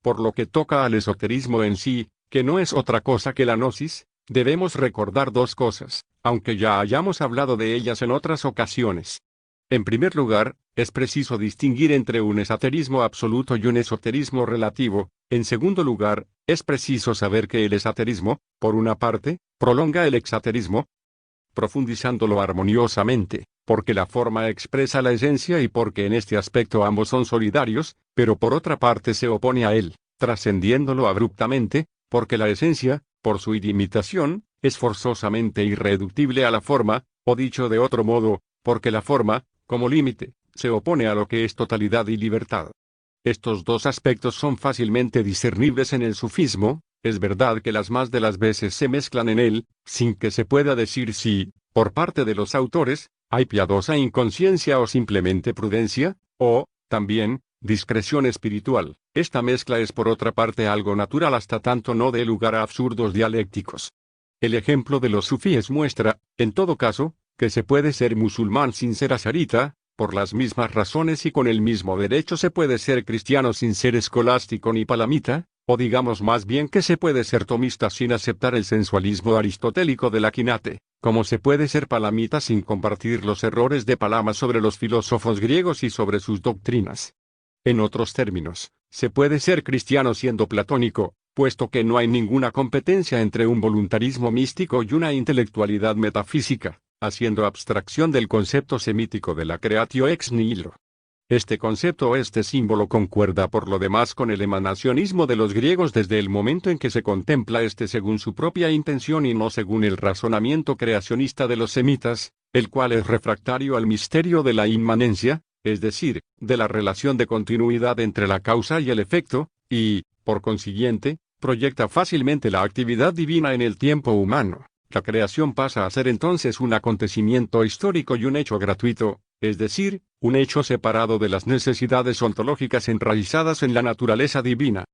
Por lo que toca al esoterismo en sí, que no es otra cosa que la gnosis, debemos recordar dos cosas, aunque ya hayamos hablado de ellas en otras ocasiones. En primer lugar, es preciso distinguir entre un esoterismo absoluto y un esoterismo relativo. En segundo lugar, es preciso saber que el esoterismo, por una parte, prolonga el exoterismo, profundizándolo armoniosamente, porque la forma expresa la esencia y porque en este aspecto ambos son solidarios, pero por otra parte se opone a él, trascendiéndolo abruptamente, porque la esencia, por su ilimitación, es forzosamente irreductible a la forma, o dicho de otro modo, porque la forma, como límite, se opone a lo que es totalidad y libertad. Estos dos aspectos son fácilmente discernibles en el sufismo. Es verdad que las más de las veces se mezclan en él, sin que se pueda decir si, por parte de los autores, hay piadosa inconsciencia o simplemente prudencia, o, también, discreción espiritual. Esta mezcla es por otra parte algo natural hasta tanto no dé lugar a absurdos dialécticos. El ejemplo de los sufíes muestra, en todo caso, que se puede ser musulmán sin ser asarita, por las mismas razones y con el mismo derecho se puede ser cristiano sin ser escolástico ni palamita, o digamos más bien que se puede ser tomista sin aceptar el sensualismo aristotélico del Aquinate, como se puede ser palamita sin compartir los errores de Palama sobre los filósofos griegos y sobre sus doctrinas. En otros términos, se puede ser cristiano siendo platónico, puesto que no hay ninguna competencia entre un voluntarismo místico y una intelectualidad metafísica, haciendo abstracción del concepto semítico de la creatio ex nihilo. Este concepto o este símbolo concuerda por lo demás con el emanacionismo de los griegos desde el momento en que se contempla este según su propia intención y no según el razonamiento creacionista de los semitas, el cual es refractario al misterio de la inmanencia, es decir, de la relación de continuidad entre la causa y el efecto, y, por consiguiente, proyecta fácilmente la actividad divina en el tiempo humano. La creación pasa a ser entonces un acontecimiento histórico y un hecho gratuito, es decir, un hecho separado de las necesidades ontológicas enraizadas en la naturaleza divina.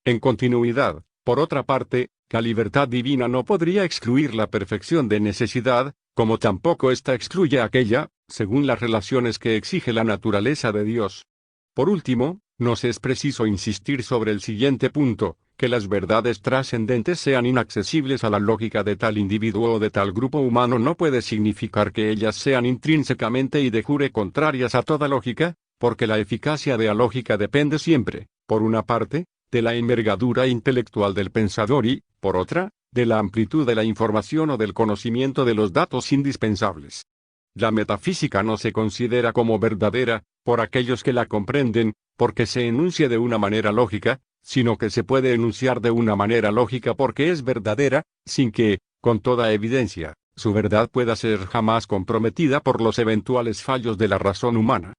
En continuidad, por otra parte, la libertad divina no podría excluir la perfección de necesidad, como tampoco ésta excluye aquella, según las relaciones que exige la naturaleza de Dios. Por último, nos es preciso insistir sobre el siguiente punto, que las verdades trascendentes sean inaccesibles a la lógica de tal individuo o de tal grupo humano no puede significar que ellas sean intrínsecamente y de jure contrarias a toda lógica, porque la eficacia de la lógica depende siempre, por una parte, de la envergadura intelectual del pensador y, por otra, de la amplitud de la información o del conocimiento de los datos indispensables. La metafísica no se considera como verdadera, por aquellos que la comprenden, porque se enuncia de una manera lógica, sino que se puede enunciar de una manera lógica porque es verdadera, sin que, con toda evidencia, su verdad pueda ser jamás comprometida por los eventuales fallos de la razón humana.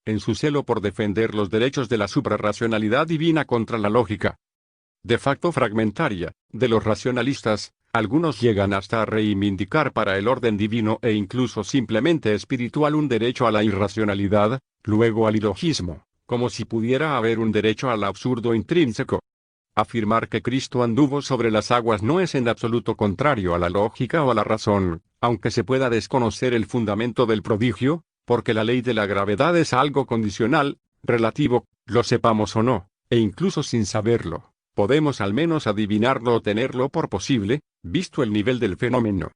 En su celo por defender los derechos de la suprarracionalidad divina contra la lógica de facto fragmentaria, de los racionalistas, algunos llegan hasta a reivindicar para el orden divino e incluso simplemente espiritual un derecho a la irracionalidad, luego al ilogismo, como si pudiera haber un derecho al absurdo intrínseco. Afirmar que Cristo anduvo sobre las aguas no es en absoluto contrario a la lógica o a la razón, aunque se pueda desconocer el fundamento del prodigio, porque la ley de la gravedad es algo condicional, relativo, lo sepamos o no, e incluso sin saberlo, podemos al menos adivinarlo o tenerlo por posible, visto el nivel del fenómeno.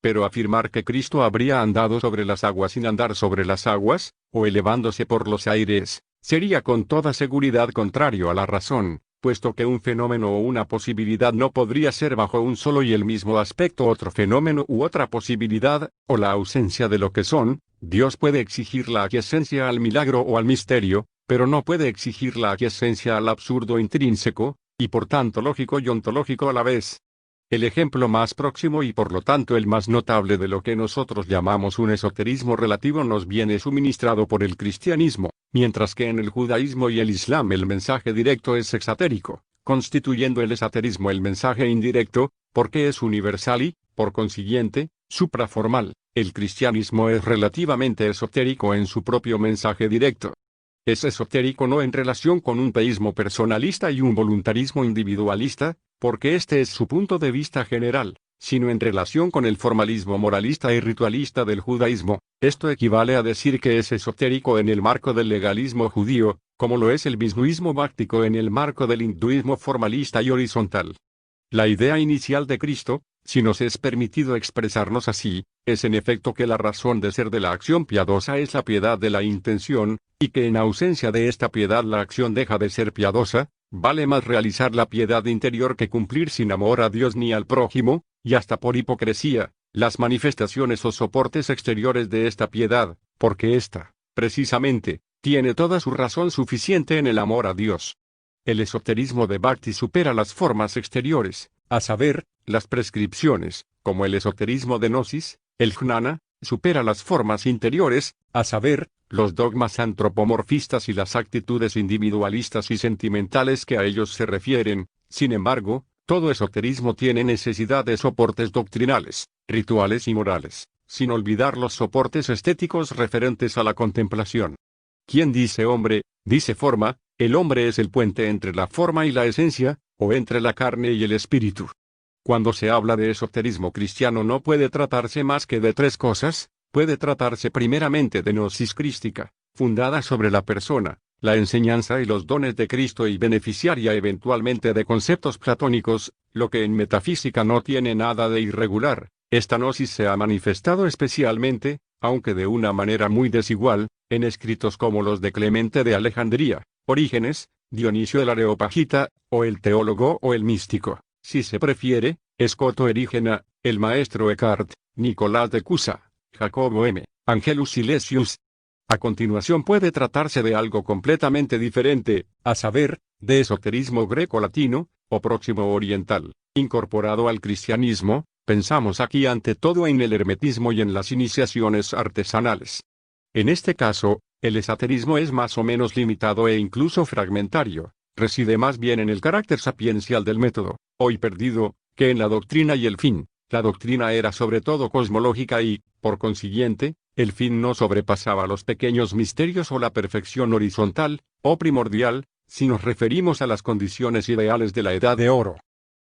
Pero afirmar que Cristo habría andado sobre las aguas sin andar sobre las aguas, o elevándose por los aires, sería con toda seguridad contrario a la razón, puesto que un fenómeno o una posibilidad no podría ser bajo un solo y el mismo aspecto otro fenómeno u otra posibilidad, o la ausencia de lo que son. Dios puede exigir la aquiescencia al milagro o al misterio, pero no puede exigir la aquiescencia al absurdo intrínseco, y por tanto lógico y ontológico a la vez. El ejemplo más próximo y por lo tanto el más notable de lo que nosotros llamamos un esoterismo relativo nos viene suministrado por el cristianismo, mientras que en el judaísmo y el islam el mensaje directo es exotérico, constituyendo el esoterismo el mensaje indirecto, porque es universal y, por consiguiente, supraformal. El cristianismo es relativamente esotérico en su propio mensaje directo. Es esotérico no en relación con un teísmo personalista y un voluntarismo individualista, porque este es su punto de vista general, sino en relación con el formalismo moralista y ritualista del judaísmo. Esto equivale a decir que es esotérico en el marco del legalismo judío, como lo es el visnuismo báctico en el marco del hinduismo formalista y horizontal. La idea inicial de Cristo, si nos es permitido expresarnos así, es en efecto que la razón de ser de la acción piadosa es la piedad de la intención, y que en ausencia de esta piedad la acción deja de ser piadosa. Vale más realizar la piedad interior que cumplir sin amor a Dios ni al prójimo, y hasta por hipocresía, las manifestaciones o soportes exteriores de esta piedad, porque ésta, precisamente, tiene toda su razón suficiente en el amor a Dios. El esoterismo de Bhakti supera las formas exteriores, a saber, las prescripciones, como el esoterismo de Gnosis, el jnana, supera las formas interiores, a saber, los dogmas antropomorfistas y las actitudes individualistas y sentimentales que a ellos se refieren. Sin embargo, todo esoterismo tiene necesidad de soportes doctrinales, rituales y morales, sin olvidar los soportes estéticos referentes a la contemplación. Quien dice hombre, dice forma. El hombre es el puente entre la forma y la esencia, o entre la carne y el espíritu. Cuando se habla de esoterismo cristiano no puede tratarse más que de tres cosas. Puede tratarse primeramente de gnosis crística, fundada sobre la persona, la enseñanza y los dones de Cristo y beneficiaria eventualmente de conceptos platónicos, lo que en metafísica no tiene nada de irregular. Esta gnosis se ha manifestado especialmente, aunque de una manera muy desigual, en escritos como los de Clemente de Alejandría, Orígenes, Dionisio el Areopagita, o el teólogo o el místico, si se prefiere, Escoto Erígena, el maestro Eckhart, Nicolás de Cusa, Jacobo M. Angelus Silesius. A continuación puede tratarse de algo completamente diferente, a saber, de esoterismo greco-latino, o próximo oriental, incorporado al cristianismo. Pensamos aquí ante todo en el hermetismo y en las iniciaciones artesanales. En este caso, el esoterismo es más o menos limitado e incluso fragmentario, reside más bien en el carácter sapiencial del método, hoy perdido, que en la doctrina y el fin. La doctrina era sobre todo cosmológica y, por consiguiente, el fin no sobrepasaba los pequeños misterios o la perfección horizontal, o primordial, si nos referimos a las condiciones ideales de la Edad de Oro.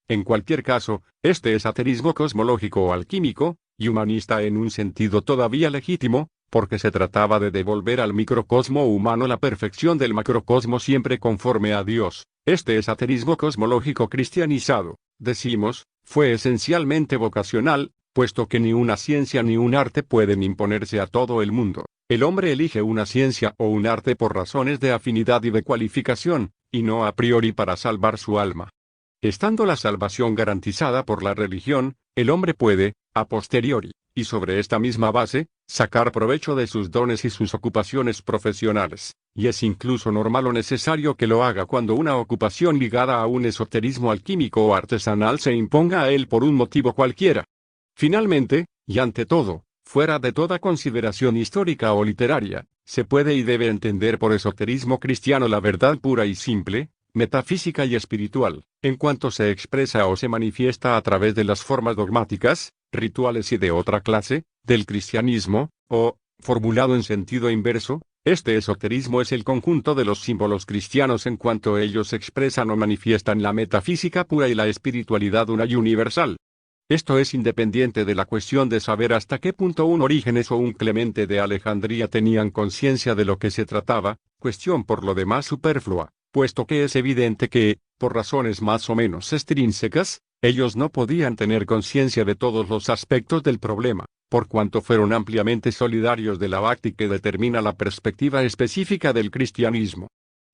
En cualquier caso, este esoterismo cosmológico o alquímico, y humanista en un sentido todavía legítimo, porque se trataba de devolver al microcosmo humano la perfección del macrocosmo siempre conforme a Dios. Este esoterismo cosmológico cristianizado, decimos, fue esencialmente vocacional, puesto que ni una ciencia ni un arte pueden imponerse a todo el mundo. El hombre elige una ciencia o un arte por razones de afinidad y de cualificación, y no a priori para salvar su alma. Estando la salvación garantizada por la religión, el hombre puede, a posteriori, y sobre esta misma base, sacar provecho de sus dones y sus ocupaciones profesionales, y es incluso normal o necesario que lo haga cuando una ocupación ligada a un esoterismo alquímico o artesanal se imponga a él por un motivo cualquiera. Finalmente, y ante todo, fuera de toda consideración histórica o literaria, se puede y debe entender por esoterismo cristiano la verdad pura y simple, metafísica y espiritual, en cuanto se expresa o se manifiesta a través de las formas dogmáticas, rituales y de otra clase, del cristianismo, o, formulado en sentido inverso, Este esoterismo es el conjunto de los símbolos cristianos en cuanto ellos expresan o manifiestan la metafísica pura y la espiritualidad una y universal. Esto es independiente de la cuestión de saber hasta qué punto un Orígenes o un Clemente de Alejandría tenían conciencia de lo que se trataba, cuestión por lo demás superflua, puesto que es evidente que, por razones más o menos extrínsecas, ellos no podían tener conciencia de todos los aspectos del problema, por cuanto fueron ampliamente solidarios de la Bhakti que determina la perspectiva específica del cristianismo.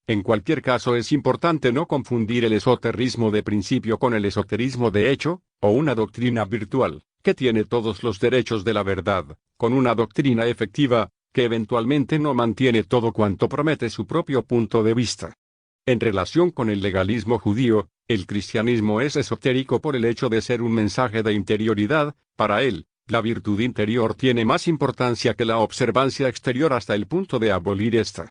En cualquier caso es importante no confundir el esoterismo de principio con el esoterismo de hecho, o una doctrina virtual, que tiene todos los derechos de la verdad, con una doctrina efectiva, que eventualmente no mantiene todo cuanto promete su propio punto de vista. En relación con el legalismo judío, el cristianismo es esotérico por el hecho de ser un mensaje de interioridad. Para él, la virtud interior tiene más importancia que la observancia exterior hasta el punto de abolir esta.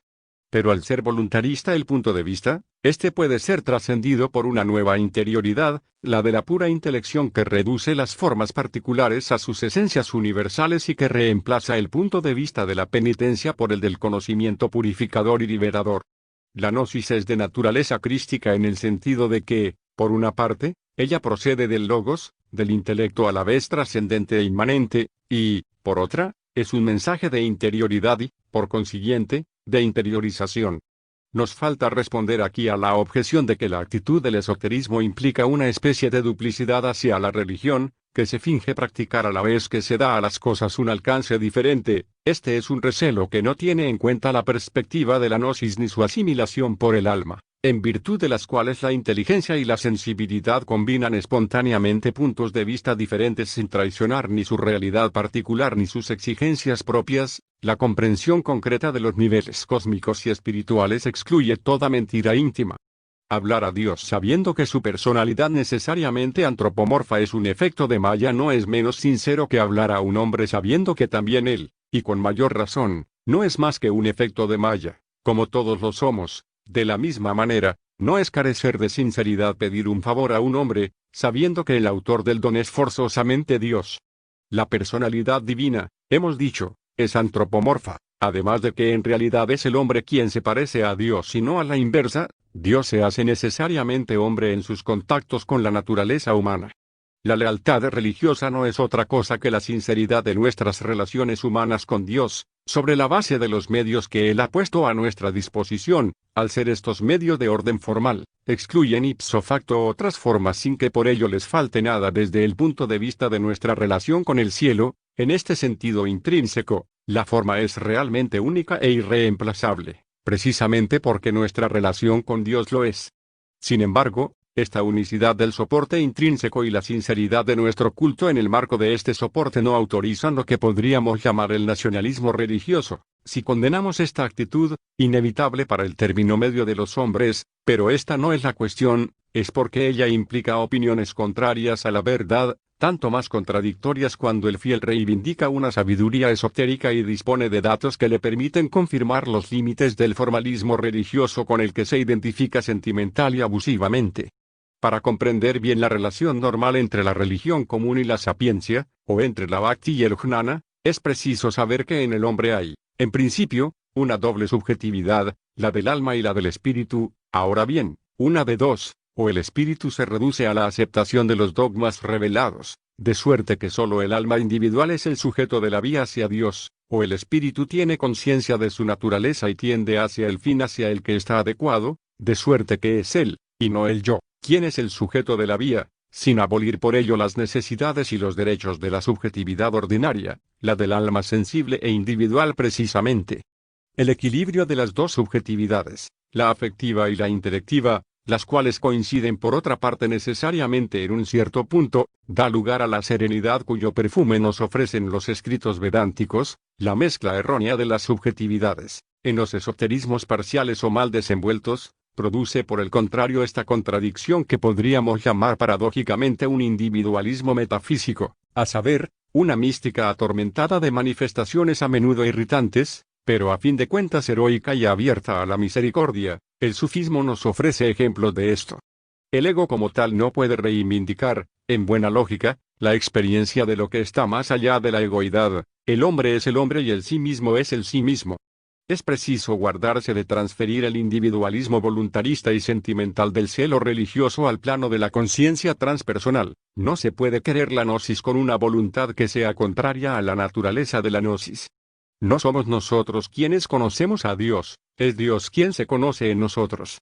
Pero al ser voluntarista el punto de vista, este puede ser trascendido por una nueva interioridad, la de la pura intelección que reduce las formas particulares a sus esencias universales y que reemplaza el punto de vista de la penitencia por el del conocimiento purificador y liberador. La gnosis es de naturaleza crística en el sentido de que, por una parte, ella procede del logos, del intelecto a la vez trascendente e inmanente, y, por otra, es un mensaje de interioridad y, por consiguiente, de interiorización. Nos falta responder aquí a la objeción de que la actitud del esoterismo implica una especie de duplicidad hacia la religión, que se finge practicar a la vez que se da a las cosas un alcance diferente. Este es un recelo que no tiene en cuenta la perspectiva de la gnosis ni su asimilación por el alma, en virtud de las cuales la inteligencia y la sensibilidad combinan espontáneamente puntos de vista diferentes sin traicionar ni su realidad particular ni sus exigencias propias. La comprensión concreta de los niveles cósmicos y espirituales excluye toda mentira íntima. Hablar a Dios sabiendo que su personalidad necesariamente antropomorfa es un efecto de Maya no es menos sincero que hablar a un hombre sabiendo que también él, y con mayor razón, no es más que un efecto de Maya, como todos lo somos. De la misma manera, no es carecer de sinceridad pedir un favor a un hombre, sabiendo que el autor del don es forzosamente Dios. La personalidad divina, hemos dicho, es antropomorfa, además de que en realidad es el hombre quien se parece a Dios y no a la inversa. Dios se hace necesariamente hombre en sus contactos con la naturaleza humana. La lealtad religiosa no es otra cosa que la sinceridad de nuestras relaciones humanas con Dios, sobre la base de los medios que Él ha puesto a nuestra disposición. Al ser estos medios de orden formal, excluyen ipso facto otras formas sin que por ello les falte nada desde el punto de vista de nuestra relación con el cielo. En este sentido intrínseco, la forma es realmente única e irreemplazable, precisamente porque nuestra relación con Dios lo es. Sin embargo, esta unicidad del soporte intrínseco y la sinceridad de nuestro culto en el marco de este soporte no autorizan lo que podríamos llamar el nacionalismo religioso. Si condenamos esta actitud, inevitable para el término medio de los hombres, pero esta no es la cuestión, es porque ella implica opiniones contrarias a la verdad, tanto más contradictorias cuando el fiel reivindica una sabiduría esotérica y dispone de datos que le permiten confirmar los límites del formalismo religioso con el que se identifica sentimental y abusivamente. Para comprender bien la relación normal entre la religión común y la sapiencia, o entre la bhakti y el jnana, es preciso saber que en el hombre hay, en principio, una doble subjetividad, la del alma y la del espíritu. Ahora bien, una de dos, o el espíritu se reduce a la aceptación de los dogmas revelados, de suerte que solo el alma individual es el sujeto de la vía hacia Dios, o el espíritu tiene conciencia de su naturaleza y tiende hacia el fin hacia el que está adecuado, de suerte que es él, y no el yo, quien es el sujeto de la vía, sin abolir por ello las necesidades y los derechos de la subjetividad ordinaria, la del alma sensible e individual precisamente. El equilibrio de las dos subjetividades, la afectiva y la intelectiva, las cuales coinciden por otra parte necesariamente en un cierto punto, da lugar a la serenidad cuyo perfume nos ofrecen los escritos vedánticos. La mezcla errónea de las subjetividades, en los esoterismos parciales o mal desenvueltos, produce por el contrario esta contradicción que podríamos llamar paradójicamente un individualismo metafísico, a saber, una mística atormentada de manifestaciones a menudo irritantes, pero a fin de cuentas heroica y abierta a la misericordia. El sufismo nos ofrece ejemplos de esto. El ego como tal no puede reivindicar, en buena lógica, la experiencia de lo que está más allá de la egoidad. El hombre es el hombre y el sí mismo es el sí mismo. Es preciso guardarse de transferir el individualismo voluntarista y sentimental del celo religioso al plano de la conciencia transpersonal. No se puede querer la gnosis con una voluntad que sea contraria a la naturaleza de la gnosis. No somos nosotros quienes conocemos a Dios, es Dios quien se conoce en nosotros.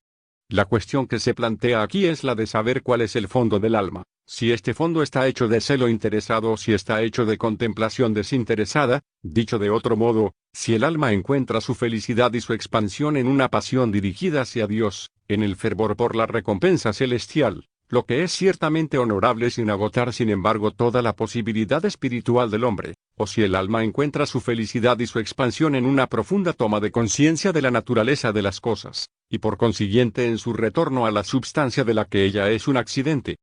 La cuestión que se plantea aquí es la de saber cuál es el fondo del alma, si este fondo está hecho de celo interesado o si está hecho de contemplación desinteresada, dicho de otro modo, si el alma encuentra su felicidad y su expansión en una pasión dirigida hacia Dios, en el fervor por la recompensa celestial, lo que es ciertamente honorable sin agotar sin embargo toda la posibilidad espiritual del hombre, o si el alma encuentra su felicidad y su expansión en una profunda toma de conciencia de la naturaleza de las cosas, y por consiguiente en su retorno a la substancia de la que ella es un accidente.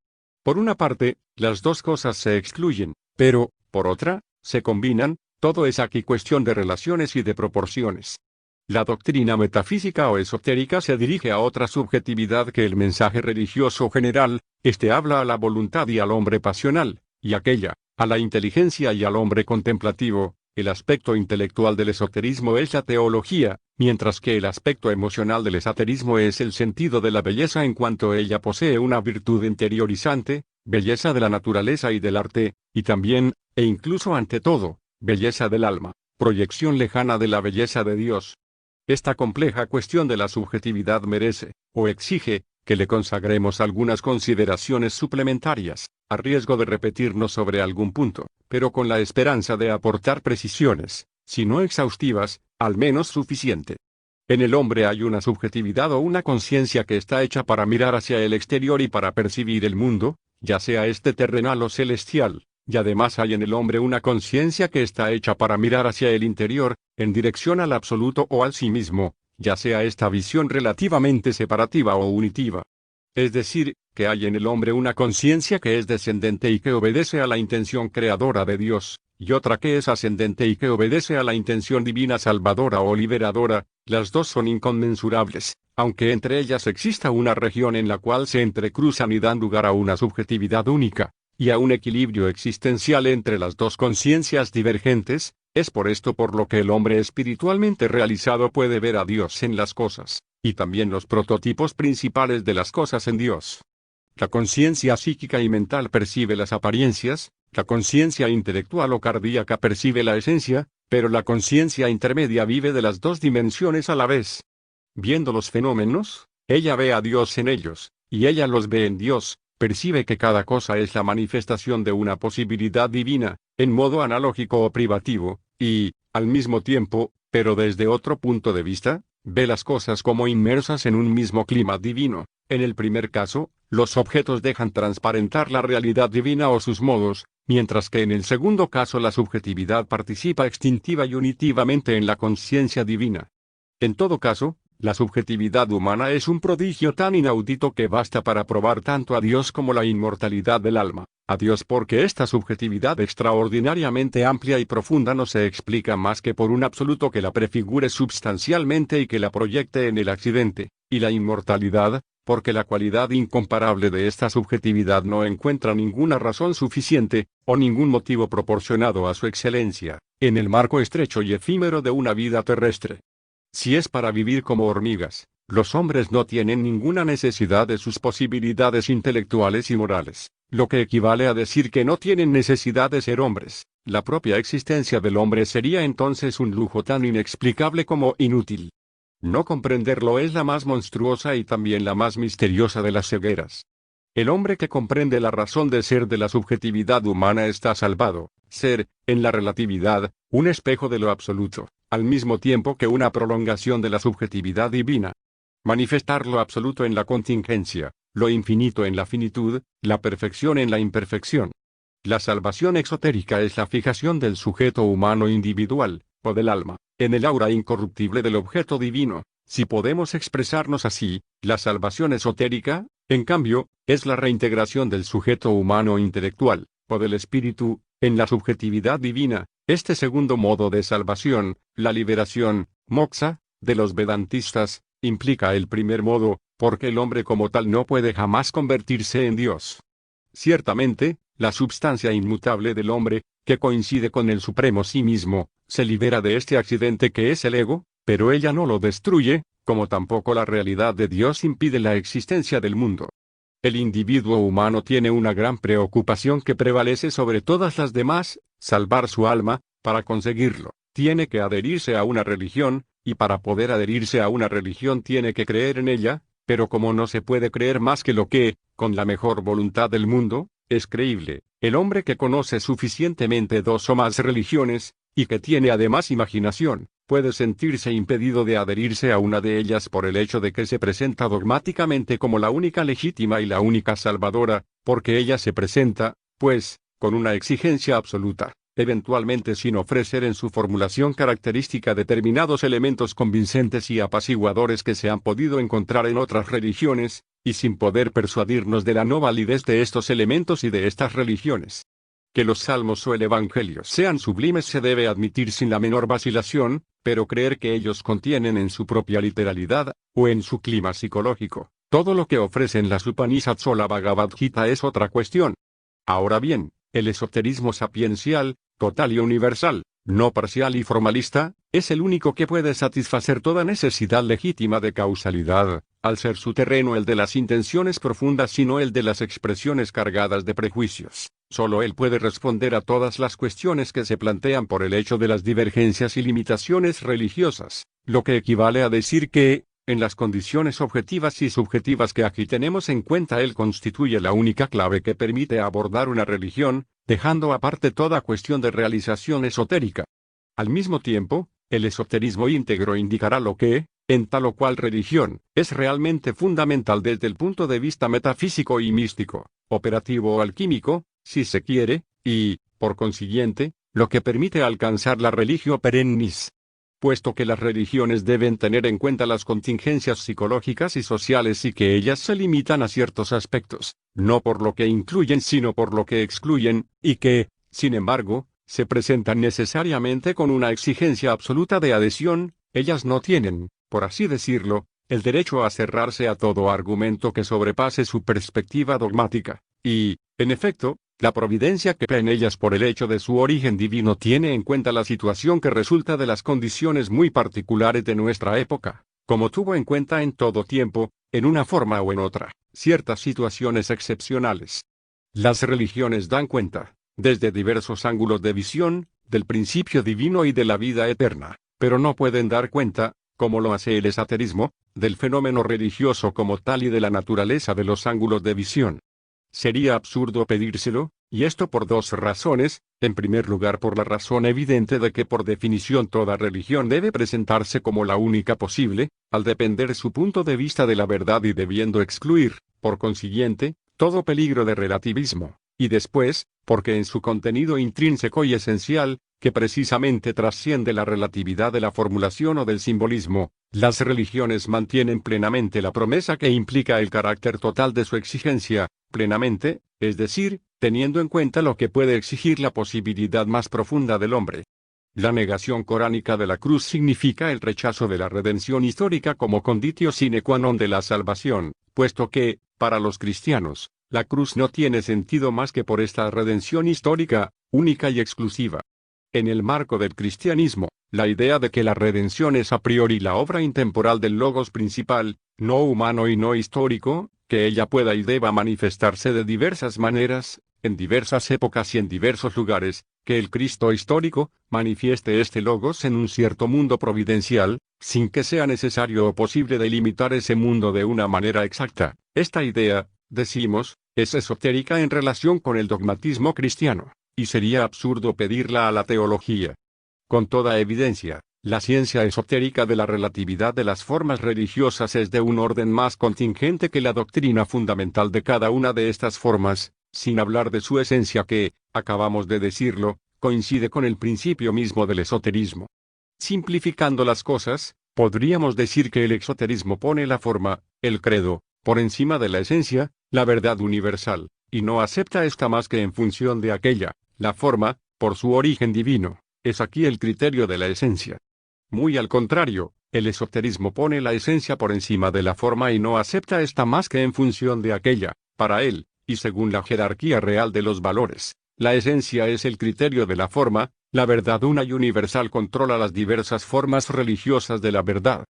Por una parte, las dos cosas se excluyen, pero, por otra, se combinan. Todo es aquí cuestión de relaciones y de proporciones. La doctrina metafísica o esotérica se dirige a otra subjetividad que el mensaje religioso general, este habla a la voluntad y al hombre pasional, y aquella, a la inteligencia y al hombre contemplativo. El aspecto intelectual del esoterismo es la teología, mientras que el aspecto emocional del esoterismo es el sentido de la belleza en cuanto ella posee una virtud interiorizante, belleza de la naturaleza y del arte, y también, e incluso ante todo, belleza del alma, proyección lejana de la belleza de Dios. Esta compleja cuestión de la subjetividad merece, o exige, que le consagremos algunas consideraciones suplementarias, a riesgo de repetirnos sobre algún punto, pero con la esperanza de aportar precisiones, si no exhaustivas, al menos suficiente. En el hombre hay una subjetividad o una conciencia que está hecha para mirar hacia el exterior y para percibir el mundo, ya sea este terrenal o celestial, y además hay en el hombre una conciencia que está hecha para mirar hacia el interior, en dirección al absoluto o al sí mismo, ya sea esta visión relativamente separativa o unitiva. Es decir, que hay en el hombre una conciencia que es descendente y que obedece a la intención creadora de Dios, y otra que es ascendente y que obedece a la intención divina salvadora o liberadora. Las dos son inconmensurables, aunque entre ellas exista una región en la cual se entrecruzan y dan lugar a una subjetividad única, y a un equilibrio existencial entre las dos conciencias divergentes. Es por esto por lo que el hombre espiritualmente realizado puede ver a Dios en las cosas, y también los prototipos principales de las cosas en Dios. La conciencia psíquica y mental percibe las apariencias, la conciencia intelectual o cardíaca percibe la esencia, pero la conciencia intermedia vive de las dos dimensiones a la vez. Viendo los fenómenos, ella ve a Dios en ellos, y ella los ve en Dios. Percibe que cada cosa es la manifestación de una posibilidad divina, en modo analógico o privativo, y, al mismo tiempo, pero desde otro punto de vista, ve las cosas como inmersas en un mismo clima divino. En el primer caso, los objetos dejan transparentar la realidad divina o sus modos, mientras que en el segundo caso la subjetividad participa extintiva y unitivamente en la conciencia divina. En todo caso, la subjetividad humana es un prodigio tan inaudito que basta para probar tanto a Dios como la inmortalidad del alma. A Dios porque esta subjetividad extraordinariamente amplia y profunda no se explica más que por un absoluto que la prefigure substancialmente y que la proyecte en el accidente, y la inmortalidad, porque la cualidad incomparable de esta subjetividad no encuentra ninguna razón suficiente, o ningún motivo proporcionado a su excelencia, en el marco estrecho y efímero de una vida terrestre. Si es para vivir como hormigas, los hombres no tienen ninguna necesidad de sus posibilidades intelectuales y morales, lo que equivale a decir que no tienen necesidad de ser hombres. La propia existencia del hombre sería entonces un lujo tan inexplicable como inútil. No comprenderlo es la más monstruosa y también la más misteriosa de las cegueras. El hombre que comprende la razón de ser de la subjetividad humana está salvado. Ser, en la relatividad, un espejo de lo absoluto, al mismo tiempo que una prolongación de la subjetividad divina. Manifestar lo absoluto en la contingencia, lo infinito en la finitud, la perfección en la imperfección. La salvación exotérica es la fijación del sujeto humano individual, o del alma, en el aura incorruptible del objeto divino. Si podemos expresarnos así, la salvación esotérica, en cambio, es la reintegración del sujeto humano intelectual, o del espíritu, en la subjetividad divina. Este segundo modo de salvación, la liberación, moksha, de los vedantistas, implica el primer modo, porque el hombre como tal no puede jamás convertirse en Dios. Ciertamente, la substancia inmutable del hombre, que coincide con el supremo sí mismo, se libera de este accidente que es el ego, pero ella no lo destruye, como tampoco la realidad de Dios impide la existencia del mundo. El individuo humano tiene una gran preocupación que prevalece sobre todas las demás: salvar su alma. Para conseguirlo, tiene que adherirse a una religión, y para poder adherirse a una religión tiene que creer en ella, pero como no se puede creer más que lo que, con la mejor voluntad del mundo, es creíble, el hombre que conoce suficientemente dos o más religiones, y que tiene además imaginación, puede sentirse impedido de adherirse a una de ellas por el hecho de que se presenta dogmáticamente como la única legítima y la única salvadora, porque ella se presenta, pues, con una exigencia absoluta, eventualmente sin ofrecer en su formulación característica determinados elementos convincentes y apaciguadores que se han podido encontrar en otras religiones, y sin poder persuadirnos de la no validez de estos elementos y de estas religiones. Que los salmos o el evangelio sean sublimes se debe admitir sin la menor vacilación, pero creer que ellos contienen en su propia literalidad, o en su clima psicológico, todo lo que ofrecen las Upanishads o la Bhagavad Gita es otra cuestión. Ahora bien, el esoterismo sapiencial, total y universal, no parcial y formalista, es el único que puede satisfacer toda necesidad legítima de causalidad, al ser su terreno el de las intenciones profundas y no el de las expresiones cargadas de prejuicios. Solo él puede responder a todas las cuestiones que se plantean por el hecho de las divergencias y limitaciones religiosas, lo que equivale a decir que, en las condiciones objetivas y subjetivas que aquí tenemos en cuenta, él constituye la única clave que permite abordar una religión, dejando aparte toda cuestión de realización esotérica. Al mismo tiempo, el esoterismo íntegro indicará lo que, en tal o cual religión, es realmente fundamental desde el punto de vista metafísico y místico, operativo o alquímico, si se quiere, y, por consiguiente, lo que permite alcanzar la religio perennis. Puesto que las religiones deben tener en cuenta las contingencias psicológicas y sociales y que ellas se limitan a ciertos aspectos, no por lo que incluyen sino por lo que excluyen, y que, sin embargo, se presentan necesariamente con una exigencia absoluta de adhesión, ellas no tienen, por así decirlo, el derecho a cerrarse a todo argumento que sobrepase su perspectiva dogmática, y, en efecto, la providencia que cree en ellas por el hecho de su origen divino tiene en cuenta la situación que resulta de las condiciones muy particulares de nuestra época, como tuvo en cuenta en todo tiempo, en una forma o en otra, ciertas situaciones excepcionales. Las religiones dan cuenta, desde diversos ángulos de visión, del principio divino y de la vida eterna, pero no pueden dar cuenta, como lo hace el esoterismo, del fenómeno religioso como tal y de la naturaleza de los ángulos de visión. Sería absurdo pedírselo, y esto por dos razones: en primer lugar por la razón evidente de que por definición toda religión debe presentarse como la única posible, al depender su punto de vista de la verdad y debiendo excluir, por consiguiente, todo peligro de relativismo, y después, porque en su contenido intrínseco y esencial, que precisamente trasciende la relatividad de la formulación o del simbolismo, las religiones mantienen plenamente la promesa que implica el carácter total de su exigencia, plenamente, es decir, teniendo en cuenta lo que puede exigir la posibilidad más profunda del hombre. La negación coránica de la cruz significa el rechazo de la redención histórica como conditio sine qua non de la salvación, puesto que, para los cristianos, la cruz no tiene sentido más que por esta redención histórica, única y exclusiva. En el marco del cristianismo, la idea de que la redención es a priori la obra intemporal del logos principal, no humano y no histórico, que ella pueda y deba manifestarse de diversas maneras, en diversas épocas y en diversos lugares, que el Cristo histórico manifieste este logos en un cierto mundo providencial, sin que sea necesario o posible delimitar ese mundo de una manera exacta. Esta idea, decimos, es esotérica en relación con el dogmatismo cristiano, y sería absurdo pedirla a la teología. Con toda evidencia, la ciencia esotérica de la relatividad de las formas religiosas es de un orden más contingente que la doctrina fundamental de cada una de estas formas, sin hablar de su esencia que, acabamos de decirlo, coincide con el principio mismo del esoterismo. Simplificando las cosas, podríamos decir que el esoterismo pone la forma, el credo, por encima de la esencia, la verdad universal, y no acepta esta más que en función de aquella, la forma, por su origen divino. Es aquí el criterio de la esencia. Muy al contrario, el esoterismo pone la esencia por encima de la forma y no acepta esta más que en función de aquella. Para él, y según la jerarquía real de los valores, la esencia es el criterio de la forma, La verdad una y universal controla las diversas formas religiosas de la verdad.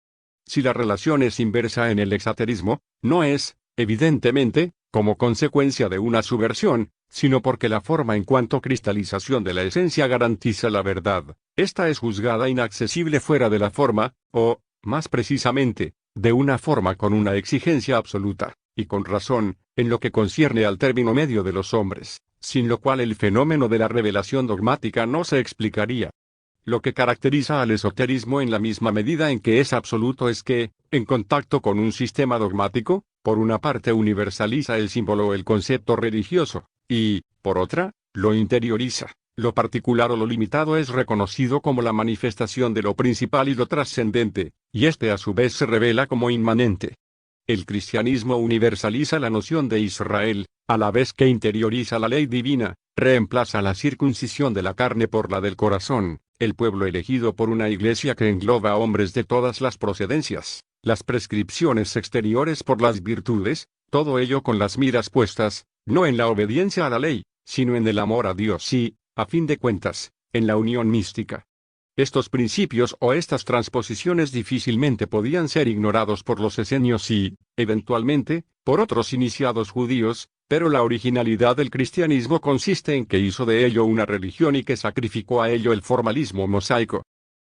Si la relación es inversa en el esaterismo, no es, evidentemente, como consecuencia de una subversión, sino porque la forma en cuanto cristalización de la esencia garantiza la verdad. Esta es juzgada inaccesible fuera de la forma, o, más precisamente, de una forma con una exigencia absoluta, y con razón, en lo que concierne al término medio de los hombres, sin lo cual el fenómeno de la revelación dogmática no se explicaría. Lo que caracteriza al esoterismo en la misma medida en que es absoluto es que, en contacto con un sistema dogmático, por una parte universaliza el símbolo o el concepto religioso, y, por otra, lo interioriza. Lo particular o lo limitado es reconocido como la manifestación de lo principal y lo trascendente, y este a su vez se revela como inmanente. El cristianismo universaliza la noción de Israel, a la vez que interioriza la ley divina, reemplaza la circuncisión de la carne por la del corazón, el pueblo elegido por una iglesia que engloba a hombres de todas las procedencias, las prescripciones exteriores por las virtudes, todo ello con las miras puestas, no en la obediencia a la ley, sino en el amor a Dios y, a fin de cuentas, en la unión mística. Estos principios o estas transposiciones difícilmente podían ser ignorados por los esenios y, eventualmente, por otros iniciados judíos, pero la originalidad del cristianismo consiste en que hizo de ello una religión y que sacrificó a ello el formalismo mosaico.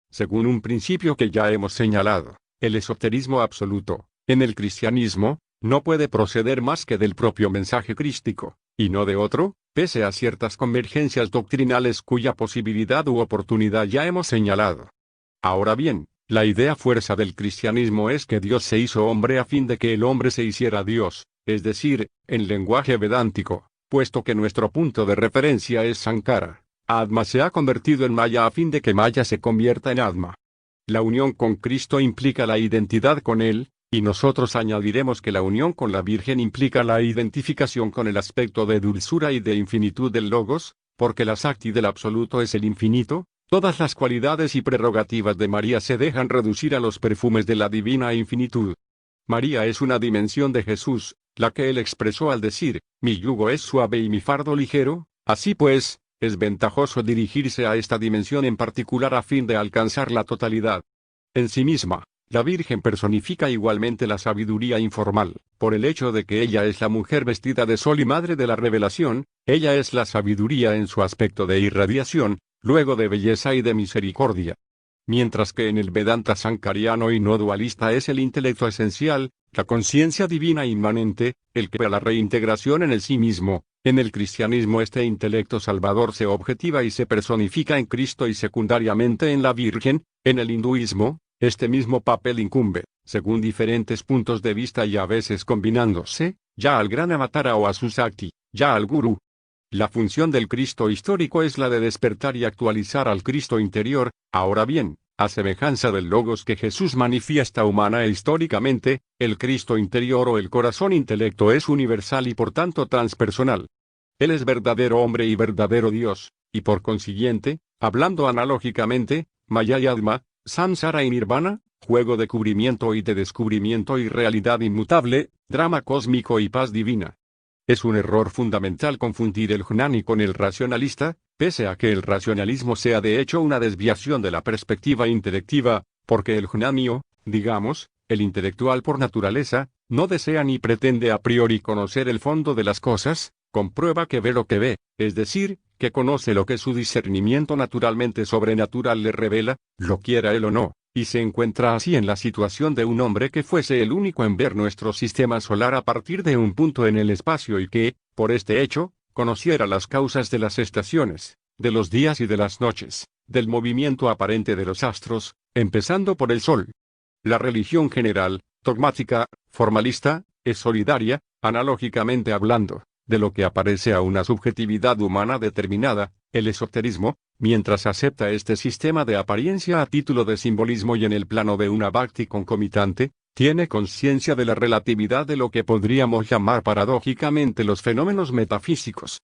Según un principio que ya hemos señalado, el esoterismo absoluto, en el cristianismo, no puede proceder más que del propio mensaje crístico, y no de otro, pese a ciertas convergencias doctrinales cuya posibilidad u oportunidad ya hemos señalado. Ahora bien, la idea fuerza del cristianismo es que Dios se hizo hombre a fin de que el hombre se hiciera Dios, es decir, en lenguaje vedántico, puesto que nuestro punto de referencia es Sankara, Atma se ha convertido en Maya a fin de que Maya se convierta en Atma. La unión con Cristo implica la identidad con Él, y nosotros añadiremos que la unión con la Virgen implica la identificación con el aspecto de dulzura y de infinitud del Logos, porque la Sakti del Absoluto es el infinito. Todas las cualidades y prerrogativas de María se dejan reducir a los perfumes de la divina infinitud. María es una dimensión de Jesús, la que él expresó al decir, mi yugo es suave y mi fardo ligero. Así pues, es ventajoso dirigirse a esta dimensión en particular a fin de alcanzar la totalidad. En sí misma, la Virgen personifica igualmente la sabiduría informal, por el hecho de que ella es la mujer vestida de sol y madre de la revelación, ella es la sabiduría en su aspecto de irradiación, luego de belleza y de misericordia. Mientras que en el Vedanta sankariano y no dualista es el intelecto esencial, la conciencia divina inmanente, el que a la reintegración en el sí mismo, en el cristianismo este intelecto salvador se objetiva y se personifica en Cristo y secundariamente en la Virgen. En el hinduismo, este mismo papel incumbe, según diferentes puntos de vista y a veces combinándose, ya al gran avatara o a su Sakti, ya al Gurú. La función del Cristo histórico es la de despertar y actualizar al Cristo interior. Ahora bien, a semejanza del Logos que Jesús manifiesta humana e históricamente, el Cristo interior o el corazón intelecto es universal y por tanto transpersonal. Él es verdadero hombre y verdadero Dios, y por consiguiente, hablando analógicamente, Maya y Atma, Samsara y Nirvana, juego de cubrimiento y de descubrimiento y realidad inmutable, drama cósmico y paz divina. Es un error fundamental confundir el Jnani con el racionalista, pese a que el racionalismo sea de hecho una desviación de la perspectiva intelectiva, porque el Jnanio, digamos, el intelectual por naturaleza, no desea ni pretende a priori conocer el fondo de las cosas, comprueba que ve lo que ve, es decir, que conoce lo que su discernimiento naturalmente sobrenatural le revela, lo quiera él o no, y se encuentra así en la situación de un hombre que fuese el único en ver nuestro sistema solar a partir de un punto en el espacio y que, por este hecho, conociera las causas de las estaciones, de los días y de las noches, del movimiento aparente de los astros, empezando por el Sol. La religión general, dogmática, formalista, es solidaria, analógicamente hablando, de lo que aparece a una subjetividad humana determinada. El esoterismo, mientras acepta este sistema de apariencia a título de simbolismo y en el plano de una bhakti concomitante, tiene conciencia de la relatividad de lo que podríamos llamar paradójicamente los fenómenos metafísicos.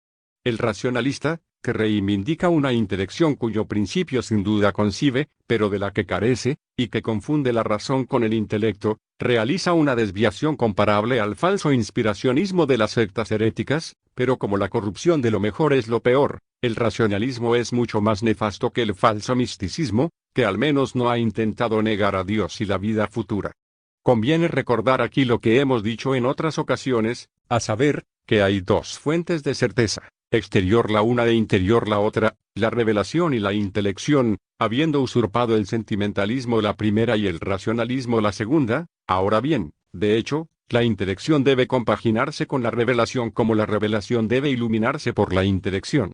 El racionalista, que reivindica una intelección cuyo principio sin duda concibe, pero de la que carece, y que confunde la razón con el intelecto, realiza una desviación comparable al falso inspiracionismo de las sectas heréticas, pero como la corrupción de lo mejor es lo peor, el racionalismo es mucho más nefasto que el falso misticismo, que al menos no ha intentado negar a Dios y la vida futura. Conviene recordar aquí lo que hemos dicho en otras ocasiones, a saber, que hay dos fuentes de certeza, exterior la una e interior la otra, la revelación y la intelección, habiendo usurpado el sentimentalismo la primera y el racionalismo la segunda. Ahora bien, de hecho, la intelección debe compaginarse con la revelación como la revelación debe iluminarse por la intelección.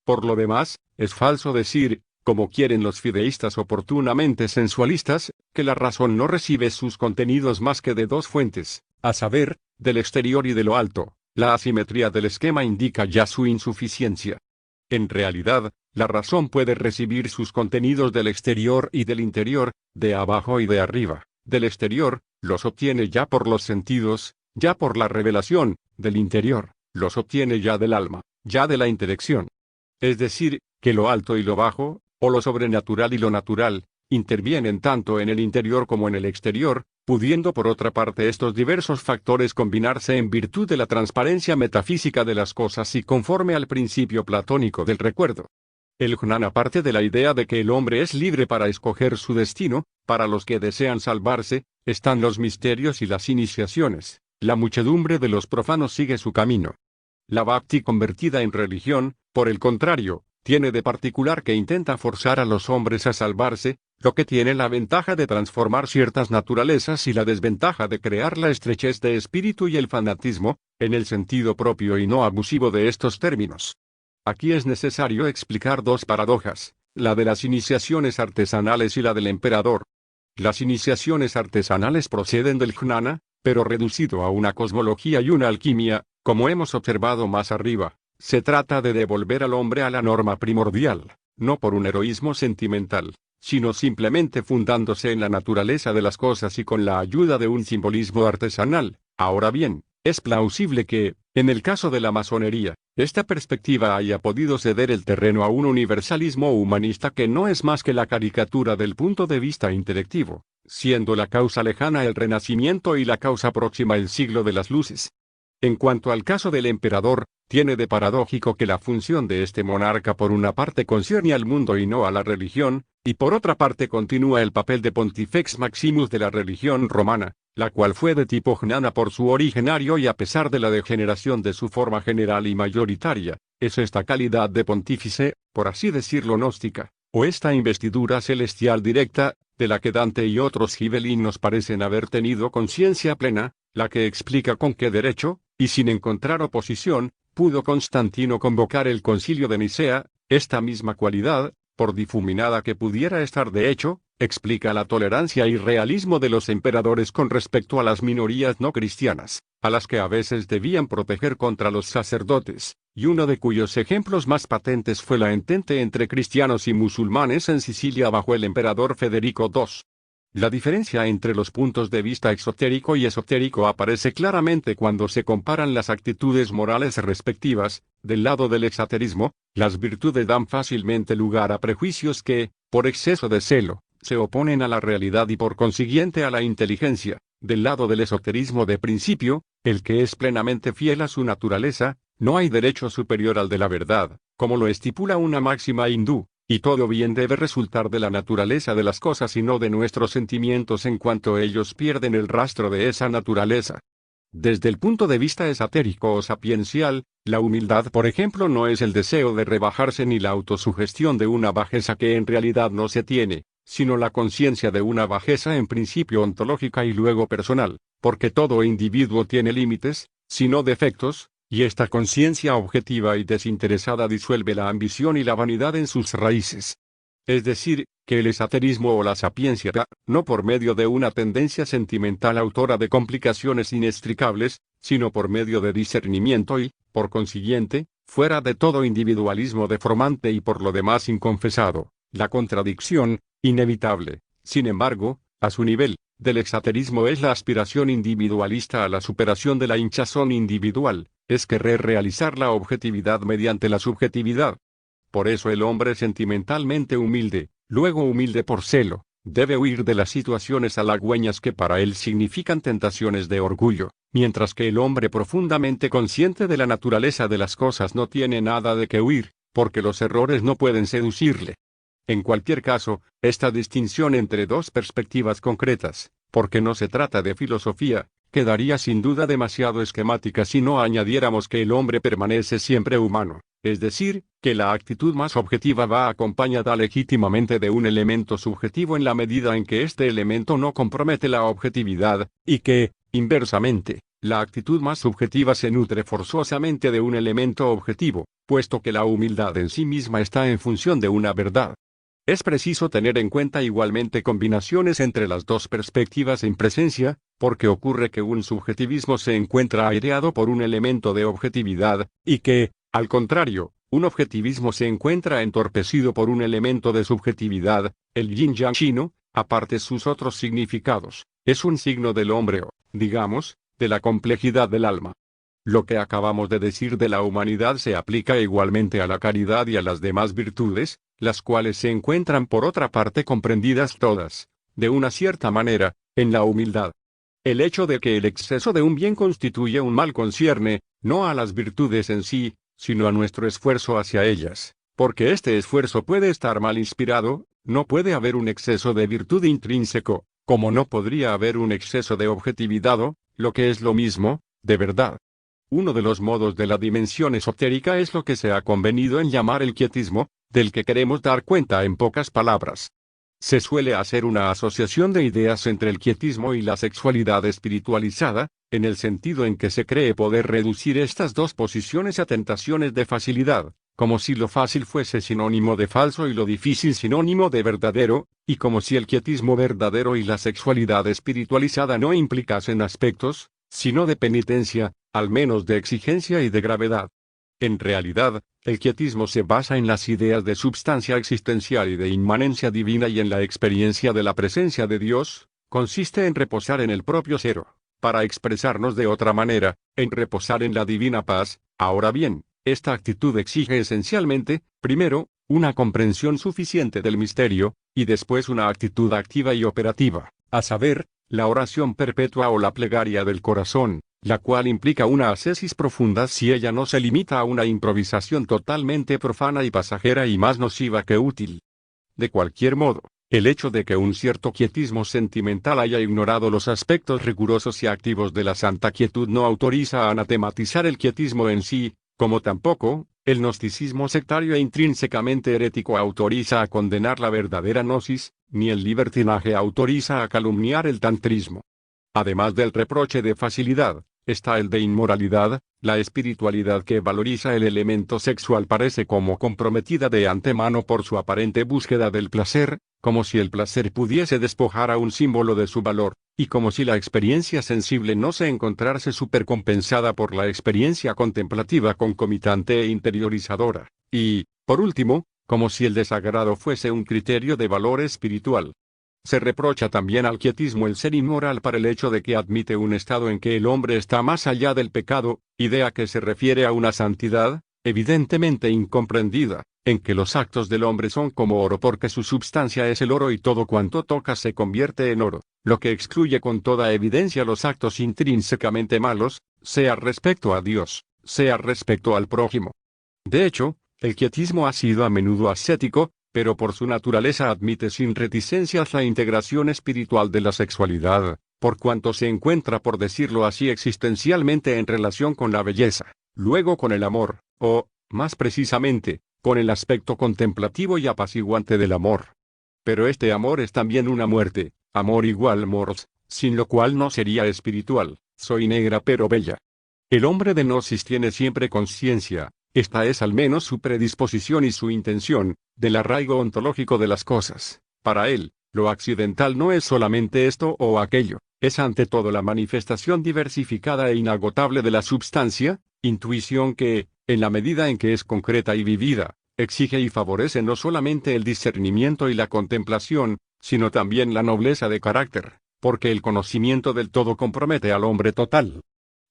Por lo demás, es falso decir, como quieren los fideístas oportunamente sensualistas, que la razón no recibe sus contenidos más que de dos fuentes, a saber, del exterior y de lo alto. La asimetría del esquema indica ya su insuficiencia. En realidad, la razón puede recibir sus contenidos del exterior y del interior, de abajo y de arriba. Del exterior, los obtiene ya por los sentidos, ya por la revelación; del interior, los obtiene ya del alma, ya de la intelección. Es decir, que lo alto y lo bajo, o lo sobrenatural y lo natural, intervienen tanto en el interior como en el exterior, pudiendo por otra parte estos diversos factores combinarse en virtud de la transparencia metafísica de las cosas y conforme al principio platónico del recuerdo. El Jnana parte de la idea de que el hombre es libre para escoger su destino. Para los que desean salvarse, están los misterios y las iniciaciones; la muchedumbre de los profanos sigue su camino. La Bhakti convertida en religión, por el contrario, tiene de particular que intenta forzar a los hombres a salvarse, lo que tiene la ventaja de transformar ciertas naturalezas y la desventaja de crear la estrechez de espíritu y el fanatismo, en el sentido propio y no abusivo de estos términos. Aquí es necesario explicar dos paradojas, la de las iniciaciones artesanales y la del emperador. Las iniciaciones artesanales proceden del Jnana, pero reducido a una cosmología y una alquimia, como hemos observado más arriba. Se trata de devolver al hombre a la norma primordial, no por un heroísmo sentimental, sino simplemente fundándose en la naturaleza de las cosas y con la ayuda de un simbolismo artesanal. Ahora bien, es plausible que, en el caso de la masonería, esta perspectiva haya podido ceder el terreno a un universalismo humanista que no es más que la caricatura del punto de vista intelectivo, siendo la causa lejana el Renacimiento y la causa próxima el siglo de las luces. En cuanto al caso del emperador, tiene de paradójico que la función de este monarca por una parte concierne al mundo y no a la religión, y por otra parte continúa el papel de Pontifex Maximus de la religión romana, la cual fue de tipo Jnana por su originario y a pesar de la degeneración de su forma general y mayoritaria, es esta calidad de pontífice, por así decirlo gnóstica, o esta investidura celestial directa, de la que Dante y otros gibelinos parecen haber tenido conciencia plena, la que explica con qué derecho, y sin encontrar oposición, pudo Constantino convocar el concilio de Nicea. Esta misma cualidad, por difuminada que pudiera estar de hecho, explica la tolerancia y realismo de los emperadores con respecto a las minorías no cristianas, a las que a veces debían proteger contra los sacerdotes, y uno de cuyos ejemplos más patentes fue la entente entre cristianos y musulmanes en Sicilia bajo el emperador Federico II. La diferencia entre los puntos de vista exotérico y esotérico aparece claramente cuando se comparan las actitudes morales respectivas. Del lado del exaterismo, las virtudes dan fácilmente lugar a prejuicios que, por exceso de celo, se oponen a la realidad y por consiguiente a la inteligencia. Del lado del esoterismo de principio, el que es plenamente fiel a su naturaleza, no hay derecho superior al de la verdad, como lo estipula una máxima hindú. Y todo bien debe resultar de la naturaleza de las cosas y no de nuestros sentimientos en cuanto ellos pierden el rastro de esa naturaleza. Desde el punto de vista esotérico o sapiencial, la humildad por ejemplo no es el deseo de rebajarse ni la autosugestión de una bajeza que en realidad no se tiene, sino la conciencia de una bajeza en principio ontológica y luego personal, porque todo individuo tiene límites, si no defectos, y esta conciencia objetiva y desinteresada disuelve la ambición y la vanidad en sus raíces. Es decir, que el esoterismo o la sapiencia, no por medio de una tendencia sentimental autora de complicaciones inextricables, sino por medio de discernimiento y, por consiguiente, fuera de todo individualismo deformante y por lo demás inconfesado, la contradicción, inevitable, sin embargo, a su nivel, del exaterismo es la aspiración individualista a la superación de la hinchazón individual, es querer realizar la objetividad mediante la subjetividad. Por eso el hombre sentimentalmente humilde, luego humilde por celo, debe huir de las situaciones halagüeñas que para él significan tentaciones de orgullo, mientras que el hombre profundamente consciente de la naturaleza de las cosas no tiene nada de qué huir, porque los errores no pueden seducirle. En cualquier caso, esta distinción entre dos perspectivas concretas, porque no se trata de filosofía, quedaría sin duda demasiado esquemática si no añadiéramos que el hombre permanece siempre humano, es decir, que la actitud más objetiva va acompañada legítimamente de un elemento subjetivo en la medida en que este elemento no compromete la objetividad, y que, inversamente, la actitud más subjetiva se nutre forzosamente de un elemento objetivo, puesto que la humildad en sí misma está en función de una verdad. Es preciso tener en cuenta igualmente combinaciones entre las dos perspectivas en presencia, porque ocurre que un subjetivismo se encuentra aireado por un elemento de objetividad, y que, al contrario, un objetivismo se encuentra entorpecido por un elemento de subjetividad. El yin-yang chino, aparte sus otros significados, es un signo del hombre o, digamos, de la complejidad del alma. Lo que acabamos de decir de la humanidad se aplica igualmente a la caridad y a las demás virtudes, las cuales se encuentran por otra parte comprendidas todas, de una cierta manera, en la humildad. El hecho de que el exceso de un bien constituye un mal concierne, no a las virtudes en sí, sino a nuestro esfuerzo hacia ellas, porque este esfuerzo puede estar mal inspirado, no puede haber un exceso de virtud intrínseco, como no podría haber un exceso de objetividad o, lo que es lo mismo, de verdad. Uno de los modos de la dimensión esotérica es lo que se ha convenido en llamar el quietismo, del que queremos dar cuenta en pocas palabras. Se suele hacer una asociación de ideas entre el quietismo y la sexualidad espiritualizada, en el sentido en que se cree poder reducir estas dos posiciones a tentaciones de facilidad, como si lo fácil fuese sinónimo de falso y lo difícil sinónimo de verdadero, y como si el quietismo verdadero y la sexualidad espiritualizada no implicasen aspectos, sino de penitencia, al menos de exigencia y de gravedad. En realidad, el quietismo se basa en las ideas de substancia existencial y de inmanencia divina y en la experiencia de la presencia de Dios, consiste en reposar en el propio cero, para expresarnos de otra manera, en reposar en la divina paz. Ahora bien, esta actitud exige esencialmente, primero, una comprensión suficiente del misterio, y después una actitud activa y operativa, a saber, la oración perpetua o la plegaria del corazón, la cual implica una ascesis profunda si ella no se limita a una improvisación totalmente profana y pasajera y más nociva que útil. De cualquier modo, el hecho de que un cierto quietismo sentimental haya ignorado los aspectos rigurosos y activos de la santa quietud no autoriza a anatematizar el quietismo en sí, como tampoco, el gnosticismo sectario e intrínsecamente herético autoriza a condenar la verdadera gnosis, ni el libertinaje autoriza a calumniar el tantrismo. Además del reproche de facilidad, está el de inmoralidad. La espiritualidad que valoriza el elemento sexual parece como comprometida de antemano por su aparente búsqueda del placer, como si el placer pudiese despojar a un símbolo de su valor, y como si la experiencia sensible no se encontrase supercompensada por la experiencia contemplativa concomitante e interiorizadora, y, por último, como si el desagrado fuese un criterio de valor espiritual. Se reprocha también al quietismo el ser inmoral para el hecho de que admite un estado en que el hombre está más allá del pecado, idea que se refiere a una santidad, evidentemente incomprendida, en que los actos del hombre son como oro porque su substancia es el oro y todo cuanto toca se convierte en oro, lo que excluye con toda evidencia los actos intrínsecamente malos, sea respecto a Dios, sea respecto al prójimo. De hecho, el quietismo ha sido a menudo ascético, pero por su naturaleza admite sin reticencias la integración espiritual de la sexualidad, por cuanto se encuentra, por decirlo así, existencialmente en relación con la belleza, luego con el amor, o, más precisamente, con el aspecto contemplativo y apaciguante del amor. Pero este amor es también una muerte, amor igual mors, sin lo cual no sería espiritual. Soy negra pero bella. El hombre de gnosis tiene siempre conciencia, esta es al menos su predisposición y su intención, del arraigo ontológico de las cosas. Para él, lo accidental no es solamente esto o aquello, es ante todo la manifestación diversificada e inagotable de la substancia, intuición que, en la medida en que es concreta y vivida, exige y favorece no solamente el discernimiento y la contemplación, sino también la nobleza de carácter, porque el conocimiento del todo compromete al hombre total.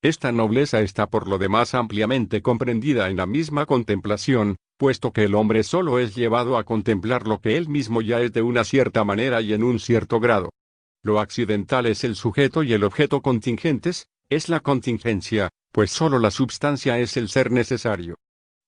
Esta nobleza está por lo demás ampliamente comprendida en la misma contemplación, puesto que el hombre solo es llevado a contemplar lo que él mismo ya es de una cierta manera y en un cierto grado. Lo accidental es el sujeto y el objeto contingentes, es la contingencia, pues solo la substancia es el ser necesario.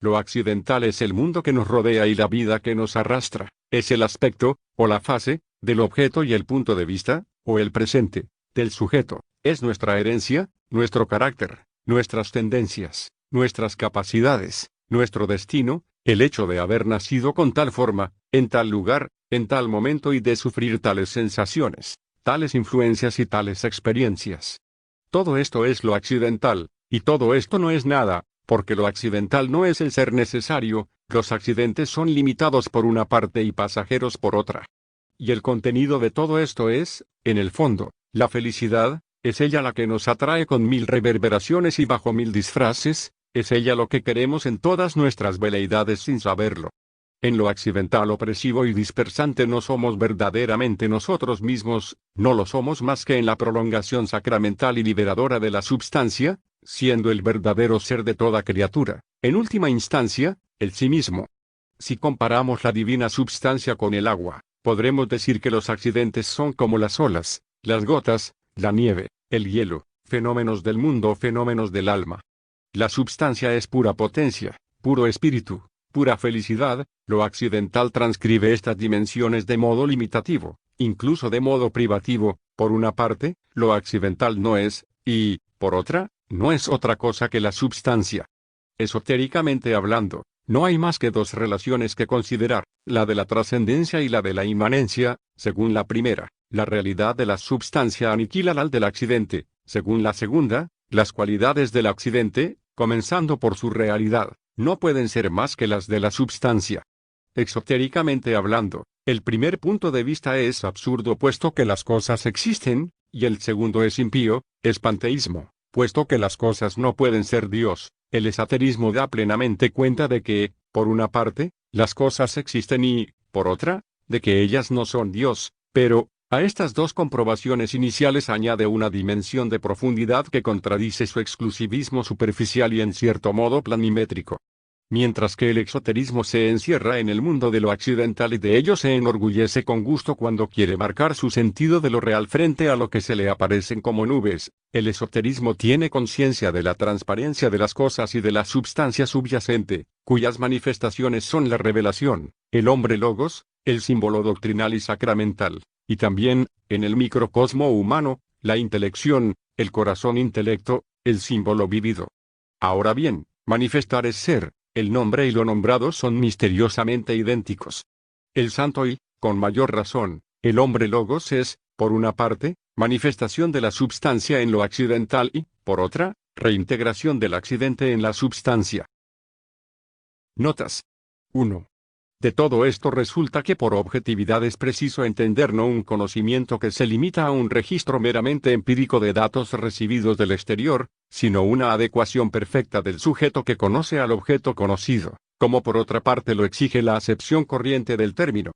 Lo accidental es el mundo que nos rodea y la vida que nos arrastra, es el aspecto, o la fase, del objeto y el punto de vista, o el presente, del sujeto, es nuestra herencia, nuestro carácter, nuestras tendencias, nuestras capacidades, nuestro destino, el hecho de haber nacido con tal forma, en tal lugar, en tal momento y de sufrir tales sensaciones, tales influencias y tales experiencias. Todo esto es lo accidental, y todo esto no es nada, porque lo accidental no es el ser necesario, los accidentes son limitados por una parte y pasajeros por otra. Y el contenido de todo esto es, en el fondo, la felicidad, es ella la que nos atrae con mil reverberaciones y bajo mil disfraces, es ella lo que queremos en todas nuestras veleidades sin saberlo. En lo accidental opresivo y dispersante no somos verdaderamente nosotros mismos, no lo somos más que en la prolongación sacramental y liberadora de la substancia, siendo el verdadero ser de toda criatura, en última instancia, el sí mismo. Si comparamos la divina substancia con el agua, podremos decir que los accidentes son como las olas, las gotas, la nieve, el hielo, fenómenos del mundo o fenómenos del alma. La substancia es pura potencia, puro espíritu, pura felicidad, lo accidental transcribe estas dimensiones de modo limitativo, incluso de modo privativo, por una parte, lo accidental no es, y, por otra, no es otra cosa que la substancia. Esotéricamente hablando, no hay más que dos relaciones que considerar, la de la trascendencia y la de la inmanencia. Según la primera, la realidad de la substancia aniquila la del accidente, según la segunda, las cualidades del accidente, comenzando por su realidad, no pueden ser más que las de la substancia. Exotéricamente hablando, el primer punto de vista es absurdo puesto que las cosas existen, y el segundo es impío, es panteísmo, puesto que las cosas no pueden ser Dios. El esoterismo da plenamente cuenta de que, por una parte, las cosas existen y, por otra, de que ellas no son Dios, pero, a estas dos comprobaciones iniciales añade una dimensión de profundidad que contradice su exclusivismo superficial y en cierto modo planimétrico. Mientras que el exoterismo se encierra en el mundo de lo accidental y de ello se enorgullece con gusto cuando quiere marcar su sentido de lo real frente a lo que se le aparecen como nubes, el esoterismo tiene conciencia de la transparencia de las cosas y de la substancia subyacente, cuyas manifestaciones son la revelación, el hombre logos, el símbolo doctrinal y sacramental, y también, en el microcosmo humano, la intelección, el corazón intelecto, el símbolo vivido. Ahora bien, manifestar es ser. El nombre y lo nombrado son misteriosamente idénticos. El santo y, con mayor razón, el hombre logos es, por una parte, manifestación de la substancia en lo accidental y, por otra, reintegración del accidente en la substancia. Notas. 1. De todo esto resulta que por objetividad es preciso entender no un conocimiento que se limita a un registro meramente empírico de datos recibidos del exterior, sino una adecuación perfecta del sujeto que conoce al objeto conocido, como por otra parte lo exige la acepción corriente del término.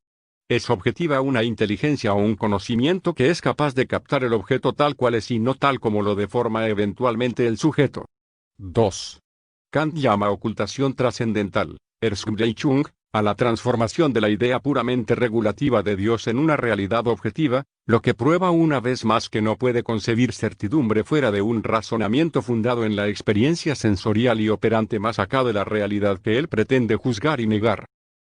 Es objetiva una inteligencia o un conocimiento que es capaz de captar el objeto tal cual es y no tal como lo deforma eventualmente el sujeto. 2. Kant llama ocultación trascendental, Erscheinung, a la transformación de la idea puramente regulativa de Dios en una realidad objetiva, lo que prueba una vez más que no puede concebir certidumbre fuera de un razonamiento fundado en la experiencia sensorial y operante más acá de la realidad que él pretende juzgar y negar.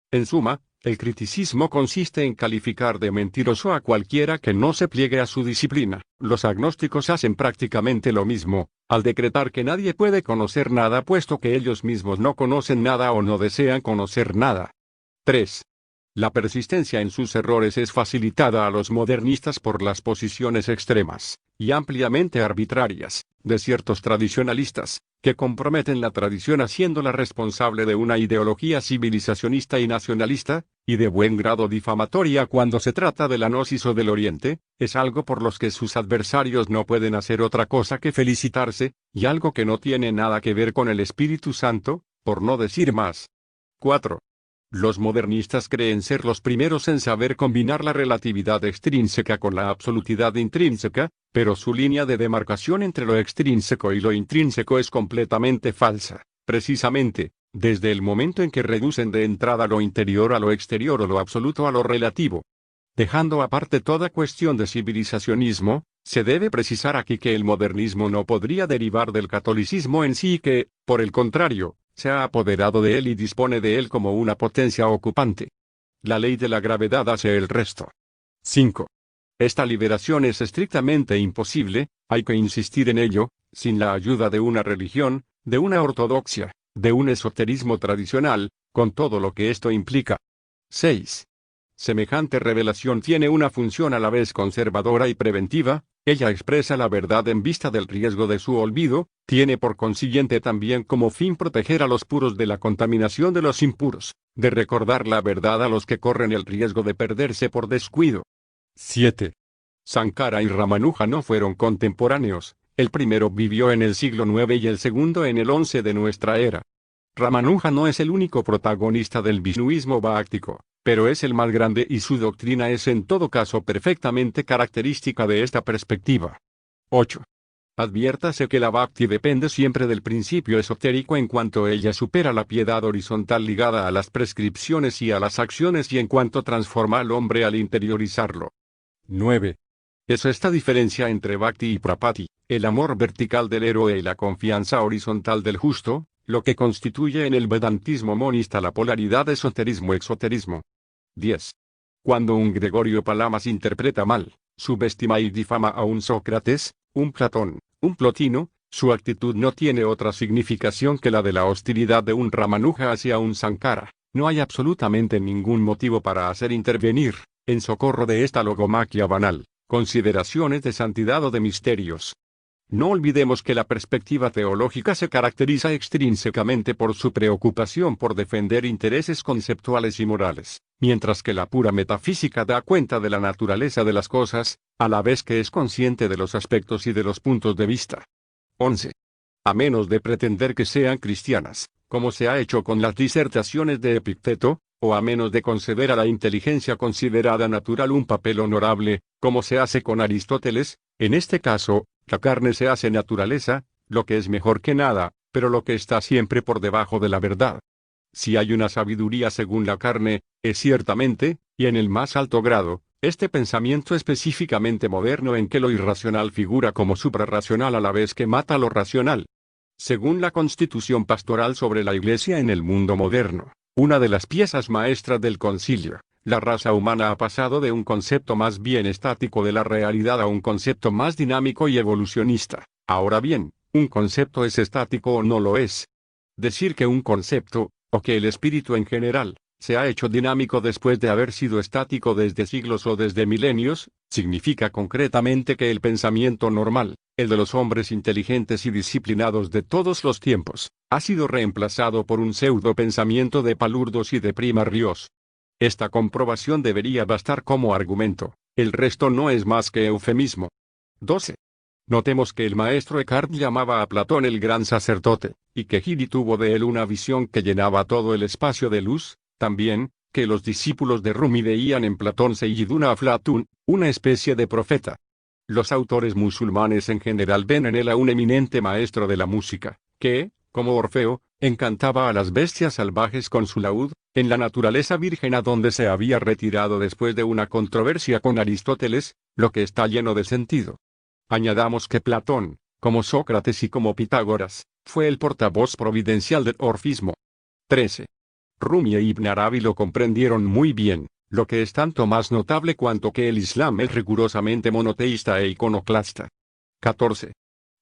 En suma, el criticismo consiste en calificar de mentiroso a cualquiera que no se pliegue a su disciplina. Los agnósticos hacen prácticamente lo mismo, al decretar que nadie puede conocer nada puesto que ellos mismos no conocen nada o no desean conocer nada. 3. La persistencia en sus errores es facilitada a los modernistas por las posiciones extremas, y ampliamente arbitrarias, de ciertos tradicionalistas, que comprometen la tradición haciéndola responsable de una ideología civilizacionista y nacionalista, y de buen grado difamatoria cuando se trata de la gnosis o del Oriente, es algo por los que sus adversarios no pueden hacer otra cosa que felicitarse, y algo que no tiene nada que ver con el Espíritu Santo, por no decir más. 4. Los modernistas creen ser los primeros en saber combinar la relatividad extrínseca con la absolutidad intrínseca, pero su línea de demarcación entre lo extrínseco y lo intrínseco es completamente falsa. Precisamente, desde el momento en que reducen de entrada lo interior a lo exterior o lo absoluto a lo relativo. Dejando aparte toda cuestión de civilizacionismo, se debe precisar aquí que el modernismo no podría derivar del catolicismo en sí y que, por el contrario, se ha apoderado de él y dispone de él como una potencia ocupante. La ley de la gravedad hace el resto. 5. Esta liberación es estrictamente imposible, hay que insistir en ello, sin la ayuda de una religión, de una ortodoxia, de un esoterismo tradicional, con todo lo que esto implica. 6. Semejante revelación tiene una función a la vez conservadora y preventiva, ella expresa la verdad en vista del riesgo de su olvido, tiene por consiguiente también como fin proteger a los puros de la contaminación de los impuros, de recordar la verdad a los que corren el riesgo de perderse por descuido. 7. Sankara y Ramanuja no fueron contemporáneos, el primero vivió en el siglo IX y el segundo en el XI de nuestra era. Ramanuja no es el único protagonista del Vishnuismo bháctico, pero es el más grande y su doctrina es en todo caso perfectamente característica de esta perspectiva. 8. Adviértase que la bhakti depende siempre del principio esotérico en cuanto ella supera la piedad horizontal ligada a las prescripciones y a las acciones y en cuanto transforma al hombre al interiorizarlo. 9. Es esta diferencia entre bhakti y prapati, el amor vertical del héroe y la confianza horizontal del justo, lo que constituye en el vedantismo monista la polaridad esoterismo-exoterismo. 10. Cuando un Gregorio Palamas interpreta mal, subestima y difama a un Sócrates, un Platón, un Plotino, su actitud no tiene otra significación que la de la hostilidad de un Ramanuja hacia un Sankara. No hay absolutamente ningún motivo para hacer intervenir, en socorro de esta logomaquia banal, consideraciones de santidad o de misterios. No olvidemos que la perspectiva teológica se caracteriza extrínsecamente por su preocupación por defender intereses conceptuales y morales, mientras que la pura metafísica da cuenta de la naturaleza de las cosas, a la vez que es consciente de los aspectos y de los puntos de vista. 11. A menos de pretender que sean cristianas, como se ha hecho con las disertaciones de Epicteto, o a menos de conceder a la inteligencia considerada natural un papel honorable, como se hace con Aristóteles, en este caso, la carne se hace naturaleza, lo que es mejor que nada, pero lo que está siempre por debajo de la verdad. Si hay una sabiduría según la carne, es ciertamente, y en el más alto grado, este pensamiento específicamente moderno en que lo irracional figura como suprarracional a la vez que mata lo racional. Según la Constitución Pastoral sobre la Iglesia en el mundo moderno, una de las piezas maestras del concilio, la raza humana ha pasado de un concepto más bien estático de la realidad a un concepto más dinámico y evolucionista. Ahora bien, ¿un concepto es estático o no lo es? Decir que un concepto, o que el espíritu en general, se ha hecho dinámico después de haber sido estático desde siglos o desde milenios, significa concretamente que el pensamiento normal, el de los hombres inteligentes y disciplinados de todos los tiempos, ha sido reemplazado por un pseudo pensamiento de palurdos y de primarios. Esta comprobación debería bastar como argumento, el resto no es más que eufemismo. 12. Notemos que el maestro Eckhart llamaba a Platón el gran sacerdote, y que Gili tuvo de él una visión que llenaba todo el espacio de luz, también, que los discípulos de Rumi veían en Platón Seyyiduna Aflatún, una especie de profeta. Los autores musulmanes en general ven en él a un eminente maestro de la música, que, como Orfeo, encantaba a las bestias salvajes con su laúd, en la naturaleza virgen a donde se había retirado después de una controversia con Aristóteles, lo que está lleno de sentido. Añadamos que Platón, como Sócrates y como Pitágoras, fue el portavoz providencial del orfismo. 13. Rumi e Ibn Arabi lo comprendieron muy bien, lo que es tanto más notable cuanto que el Islam es rigurosamente monoteísta e iconoclasta. 14.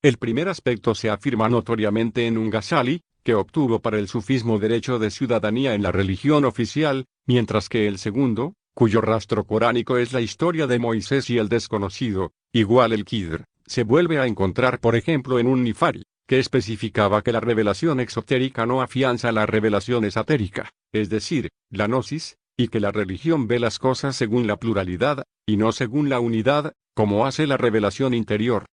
El primer aspecto se afirma notoriamente en un Ghazali, que obtuvo para el sufismo derecho de ciudadanía en la religión oficial, mientras que el segundo, cuyo rastro coránico es la historia de Moisés y el desconocido, igual el Khidr, se vuelve a encontrar por ejemplo en un Nifari, que especificaba que la revelación exotérica no afianza la revelación esotérica, es decir, la gnosis, y que la religión ve las cosas según la pluralidad, y no según la unidad, como hace la revelación interior.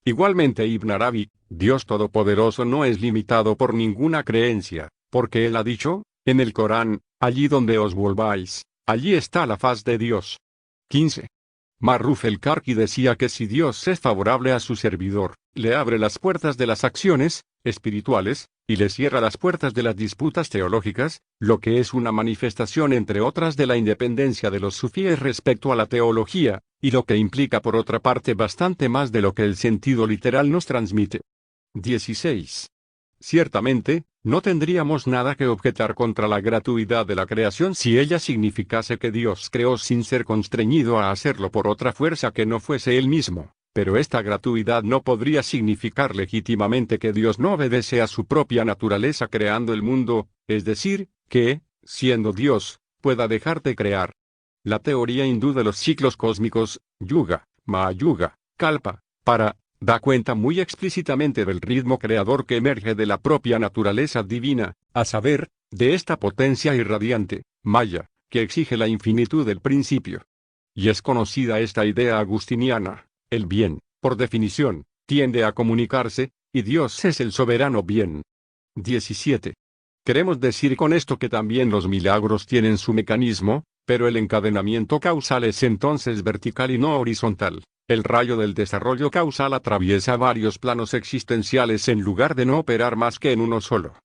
Igualmente Ibn Arabi, Dios Todopoderoso no es limitado por ninguna creencia, porque él ha dicho, En el Corán, allí donde os volváis, allí está la faz de Dios. 15. Marruf el-Karki decía que si Dios es favorable a su servidor, le abre las puertas de las acciones espirituales, y le cierra las puertas de las disputas teológicas, lo que es una manifestación entre otras de la independencia de los sufíes respecto a la teología, y lo que implica por otra parte bastante más de lo que el sentido literal nos transmite. 16. Ciertamente, no tendríamos nada que objetar contra la gratuidad de la creación si ella significase que Dios creó sin ser constreñido a hacerlo por otra fuerza que no fuese Él mismo, pero esta gratuidad no podría significar legítimamente que Dios no obedece a su propia naturaleza creando el mundo, es decir, que, siendo Dios, pueda dejar de crear. La teoría hindú de los ciclos cósmicos, Yuga, Mahayuga, Kalpa, da cuenta muy explícitamente del ritmo creador que emerge de la propia naturaleza divina, a saber, de esta potencia irradiante, Maya, que exige la infinitud del principio. Y es conocida esta idea agustiniana: el bien, por definición, tiende a comunicarse, y Dios es el soberano bien. 17. Queremos decir con esto que también los milagros tienen su mecanismo, pero el encadenamiento causal es entonces vertical y no horizontal. El rayo del desarrollo causal atraviesa varios planos existenciales en lugar de no operar más que en uno solo.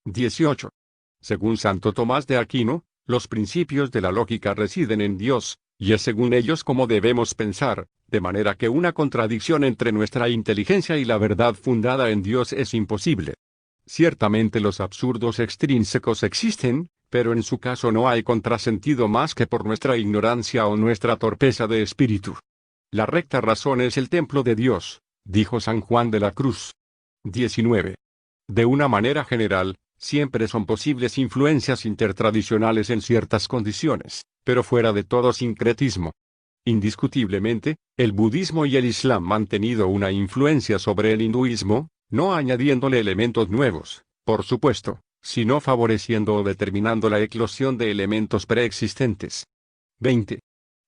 18. Según Santo Tomás de Aquino, los principios de la lógica residen en Dios, y es según ellos como debemos pensar, de manera que una contradicción entre nuestra inteligencia y la verdad fundada en Dios es imposible. Ciertamente los absurdos extrínsecos existen, pero en su caso no hay contrasentido más que por nuestra ignorancia o nuestra torpeza de espíritu. La recta razón es el templo de Dios, dijo San Juan de la Cruz. 19. De una manera general, siempre son posibles influencias intertradicionales en ciertas condiciones, pero fuera de todo sincretismo. Indiscutiblemente, el budismo y el islam han tenido una influencia sobre el hinduismo, no añadiéndole elementos nuevos, por supuesto, sino favoreciendo o determinando la eclosión de elementos preexistentes. 20.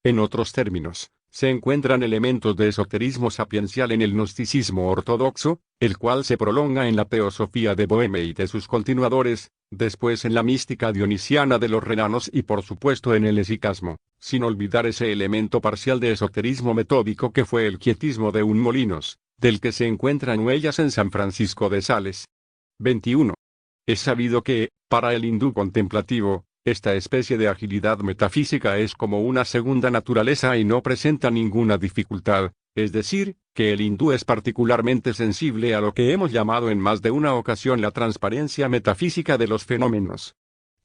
En otros términos, se encuentran elementos de esoterismo sapiencial en el gnosticismo ortodoxo, el cual se prolonga en la teosofía de Boheme y de sus continuadores, después en la mística dionisiana de los renanos y por supuesto en el esicasmo, sin olvidar ese elemento parcial de esoterismo metódico que fue el quietismo de un Molinos, del que se encuentran huellas en San Francisco de Sales. 21. Es sabido que, para el hindú contemplativo, esta especie de agilidad metafísica es como una segunda naturaleza y no presenta ninguna dificultad, es decir, que el hindú es particularmente sensible a lo que hemos llamado en más de una ocasión la transparencia metafísica de los fenómenos.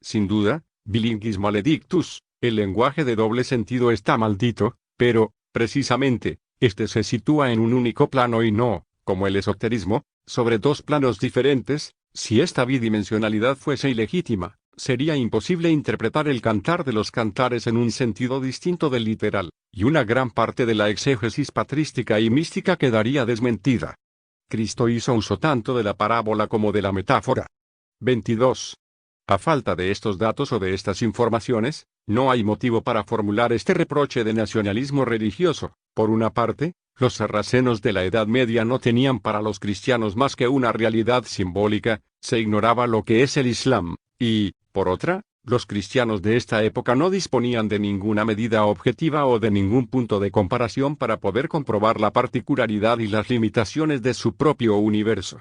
Sin duda, bilinguis maledictus, el lenguaje de doble sentido está maldito, pero, precisamente, este se sitúa en un único plano y no, como el esoterismo, sobre dos planos diferentes. Si esta bidimensionalidad fuese ilegítima, sería imposible interpretar el Cantar de los Cantares en un sentido distinto del literal, y una gran parte de la exégesis patrística y mística quedaría desmentida. Cristo hizo uso tanto de la parábola como de la metáfora. 22. A falta de estos datos o de estas informaciones, no hay motivo para formular este reproche de nacionalismo religioso. Por una parte, los sarracenos de la Edad Media no tenían para los cristianos más que una realidad simbólica, se ignoraba lo que es el Islam, y, por otra, los cristianos de esta época no disponían de ninguna medida objetiva o de ningún punto de comparación para poder comprobar la particularidad y las limitaciones de su propio universo.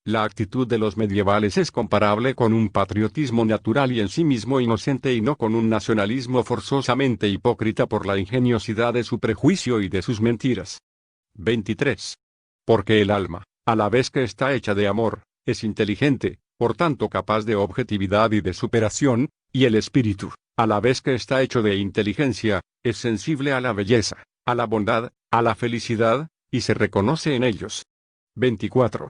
La actitud de los medievales es comparable con un patriotismo natural y en sí mismo inocente y no con un nacionalismo forzosamente hipócrita por la ingeniosidad de su prejuicio y de sus mentiras. 23. Porque el alma, a la vez que está hecha de amor, es inteligente, por tanto capaz de objetividad y de superación, y el espíritu, a la vez que está hecho de inteligencia, es sensible a la belleza, a la bondad, a la felicidad, y se reconoce en ellos. 24.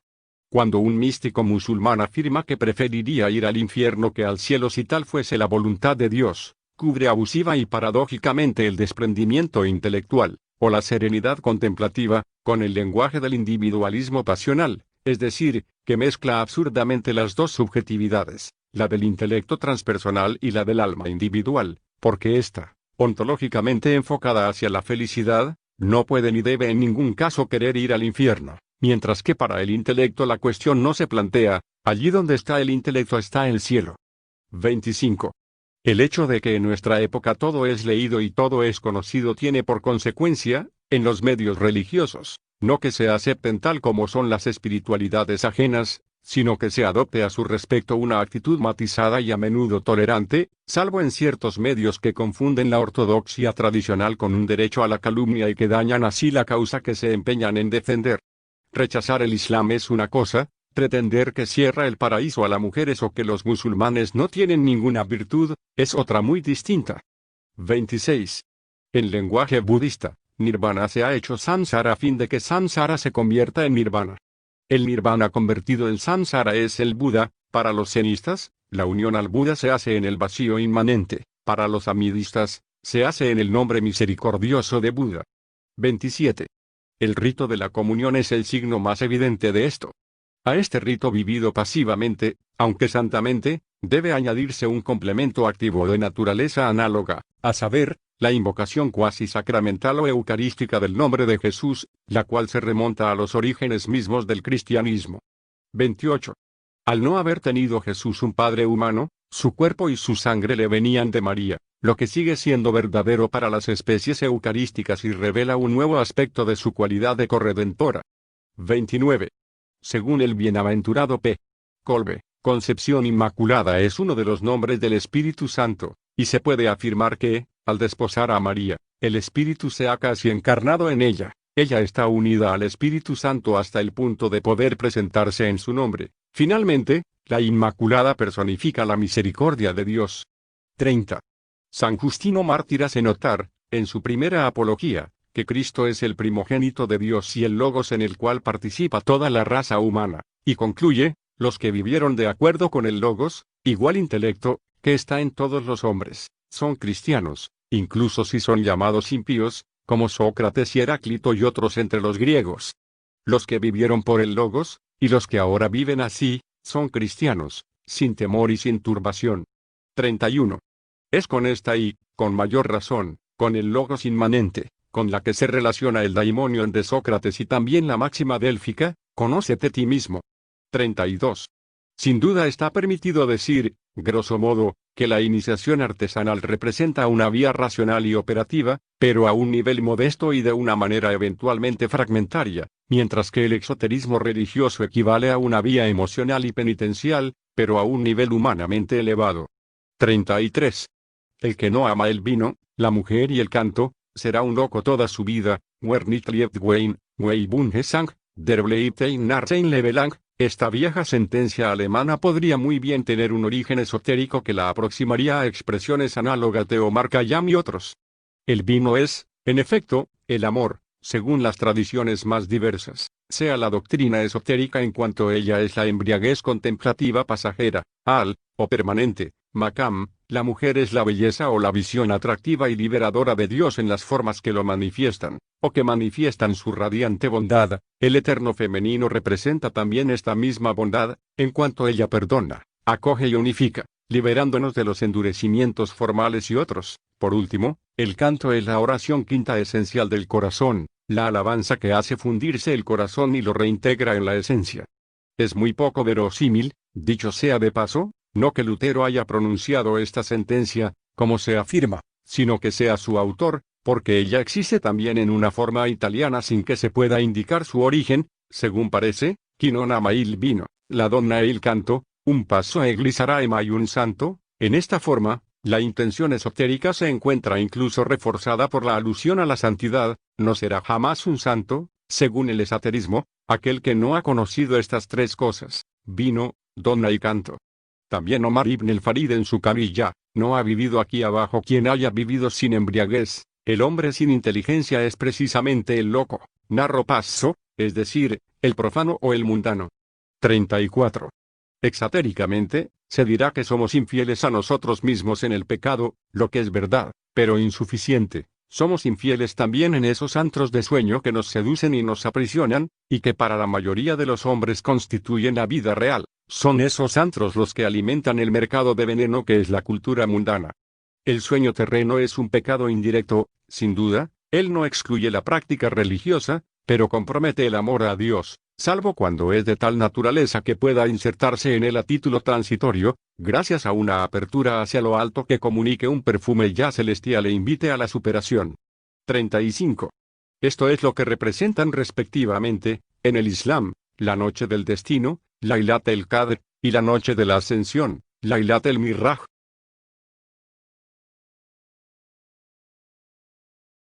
Cuando un místico musulmán afirma que preferiría ir al infierno que al cielo si tal fuese la voluntad de Dios, cubre abusiva y paradójicamente el desprendimiento intelectual, o la serenidad contemplativa, con el lenguaje del individualismo pasional, es decir, que mezcla absurdamente las dos subjetividades, la del intelecto transpersonal y la del alma individual, porque ésta, ontológicamente enfocada hacia la felicidad, no puede ni debe en ningún caso querer ir al infierno. Mientras que para el intelecto la cuestión no se plantea, allí donde está el intelecto está el cielo. 25. El hecho de que en nuestra época todo es leído y todo es conocido tiene por consecuencia, en los medios religiosos, no que se acepten tal como son las espiritualidades ajenas, sino que se adopte a su respecto una actitud matizada y a menudo tolerante, salvo en ciertos medios que confunden la ortodoxia tradicional con un derecho a la calumnia y que dañan así la causa que se empeñan en defender. Rechazar el Islam es una cosa, pretender que cierra el paraíso a las mujeres o que los musulmanes no tienen ninguna virtud, es otra muy distinta. 26. En lenguaje budista, nirvana se ha hecho samsara a fin de que samsara se convierta en nirvana. El nirvana convertido en samsara es el Buda. Para los zenistas, la unión al Buda se hace en el vacío inmanente. Para los amidistas, se hace en el nombre misericordioso de Buda. 27. El rito de la comunión es el signo más evidente de esto. A este rito vivido pasivamente, aunque santamente, debe añadirse un complemento activo de naturaleza análoga, a saber, la invocación cuasi sacramental o eucarística del nombre de Jesús, la cual se remonta a los orígenes mismos del cristianismo. 28. Al no haber tenido Jesús un padre humano, su cuerpo y su sangre le venían de María, lo que sigue siendo verdadero para las especies eucarísticas y revela un nuevo aspecto de su cualidad de corredentora. 29. Según el bienaventurado P. Kolbe, Concepción Inmaculada es uno de los nombres del Espíritu Santo, y se puede afirmar que, al desposar a María, el Espíritu se ha casi encarnado en ella. Ella está unida al Espíritu Santo hasta el punto de poder presentarse en su nombre. Finalmente, la Inmaculada personifica la misericordia de Dios. 30. San Justino Mártir hace notar, en su primera apología, que Cristo es el primogénito de Dios y el Logos en el cual participa toda la raza humana, y concluye, los que vivieron de acuerdo con el Logos, igual intelecto, que está en todos los hombres, son cristianos, incluso si son llamados impíos, como Sócrates y Heráclito y otros entre los griegos. Los que vivieron por el Logos, y los que ahora viven así, son cristianos, sin temor y sin turbación. 31. Es con esta y, con mayor razón, con el Logos inmanente, con la que se relaciona el daimonion de Sócrates y también la máxima délfica, conócete a ti mismo. 32. Sin duda está permitido decir, grosso modo, que la iniciación artesanal representa una vía racional y operativa, pero a un nivel modesto y de una manera eventualmente fragmentaria, mientras que el exoterismo religioso equivale a una vía emocional y penitencial, pero a un nivel humanamente elevado. 33. El que no ama el vino, la mujer y el canto, será un loco toda su vida. Esta vieja sentencia alemana podría muy bien tener un origen esotérico que la aproximaría a expresiones análogas de Omar Khayyam y otros. El vino es, en efecto, el amor, según las tradiciones más diversas, sea la doctrina esotérica en cuanto ella es la embriaguez contemplativa pasajera, o permanente, Makam, la mujer es la belleza o la visión atractiva y liberadora de Dios en las formas que lo manifiestan, o que manifiestan su radiante bondad. El eterno femenino representa también esta misma bondad, en cuanto ella perdona, acoge y unifica, liberándonos de los endurecimientos formales y otros. Por último, el canto es la oración quinta esencial del corazón, la alabanza que hace fundirse el corazón y lo reintegra en la esencia. Es muy poco verosímil, dicho sea de paso, no que Lutero haya pronunciado esta sentencia, como se afirma, sino que sea su autor, porque ella existe también en una forma italiana sin que se pueda indicar su origen, según parece, chi non ama il vino, la donna e il canto, un passo egli sarà e mai un santo. En esta forma, la intención esotérica se encuentra incluso reforzada por la alusión a la santidad, no será jamás un santo, según el esoterismo, aquel que no ha conocido estas tres cosas, vino, donna y canto. También Omar ibn el-Farid en su Camilla, no ha vivido aquí abajo quien haya vivido sin embriaguez. El hombre sin inteligencia es precisamente el loco, narro passo, es decir, el profano o el mundano. 34. Exotéricamente, se dirá que somos infieles a nosotros mismos en el pecado, lo que es verdad, pero insuficiente. Somos infieles también en esos antros de sueño que nos seducen y nos aprisionan, y que para la mayoría de los hombres constituyen la vida real. Son esos antros los que alimentan el mercado de veneno que es la cultura mundana. El sueño terreno es un pecado indirecto, sin duda, él no excluye la práctica religiosa, pero compromete el amor a Dios, salvo cuando es de tal naturaleza que pueda insertarse en él a título transitorio, gracias a una apertura hacia lo alto que comunique un perfume ya celestial e invite a la superación. 35. Esto es lo que representan respectivamente, en el Islam, la noche del destino, Lailat el-Qadr, y la noche de la ascensión, Lailat el-Mirraj,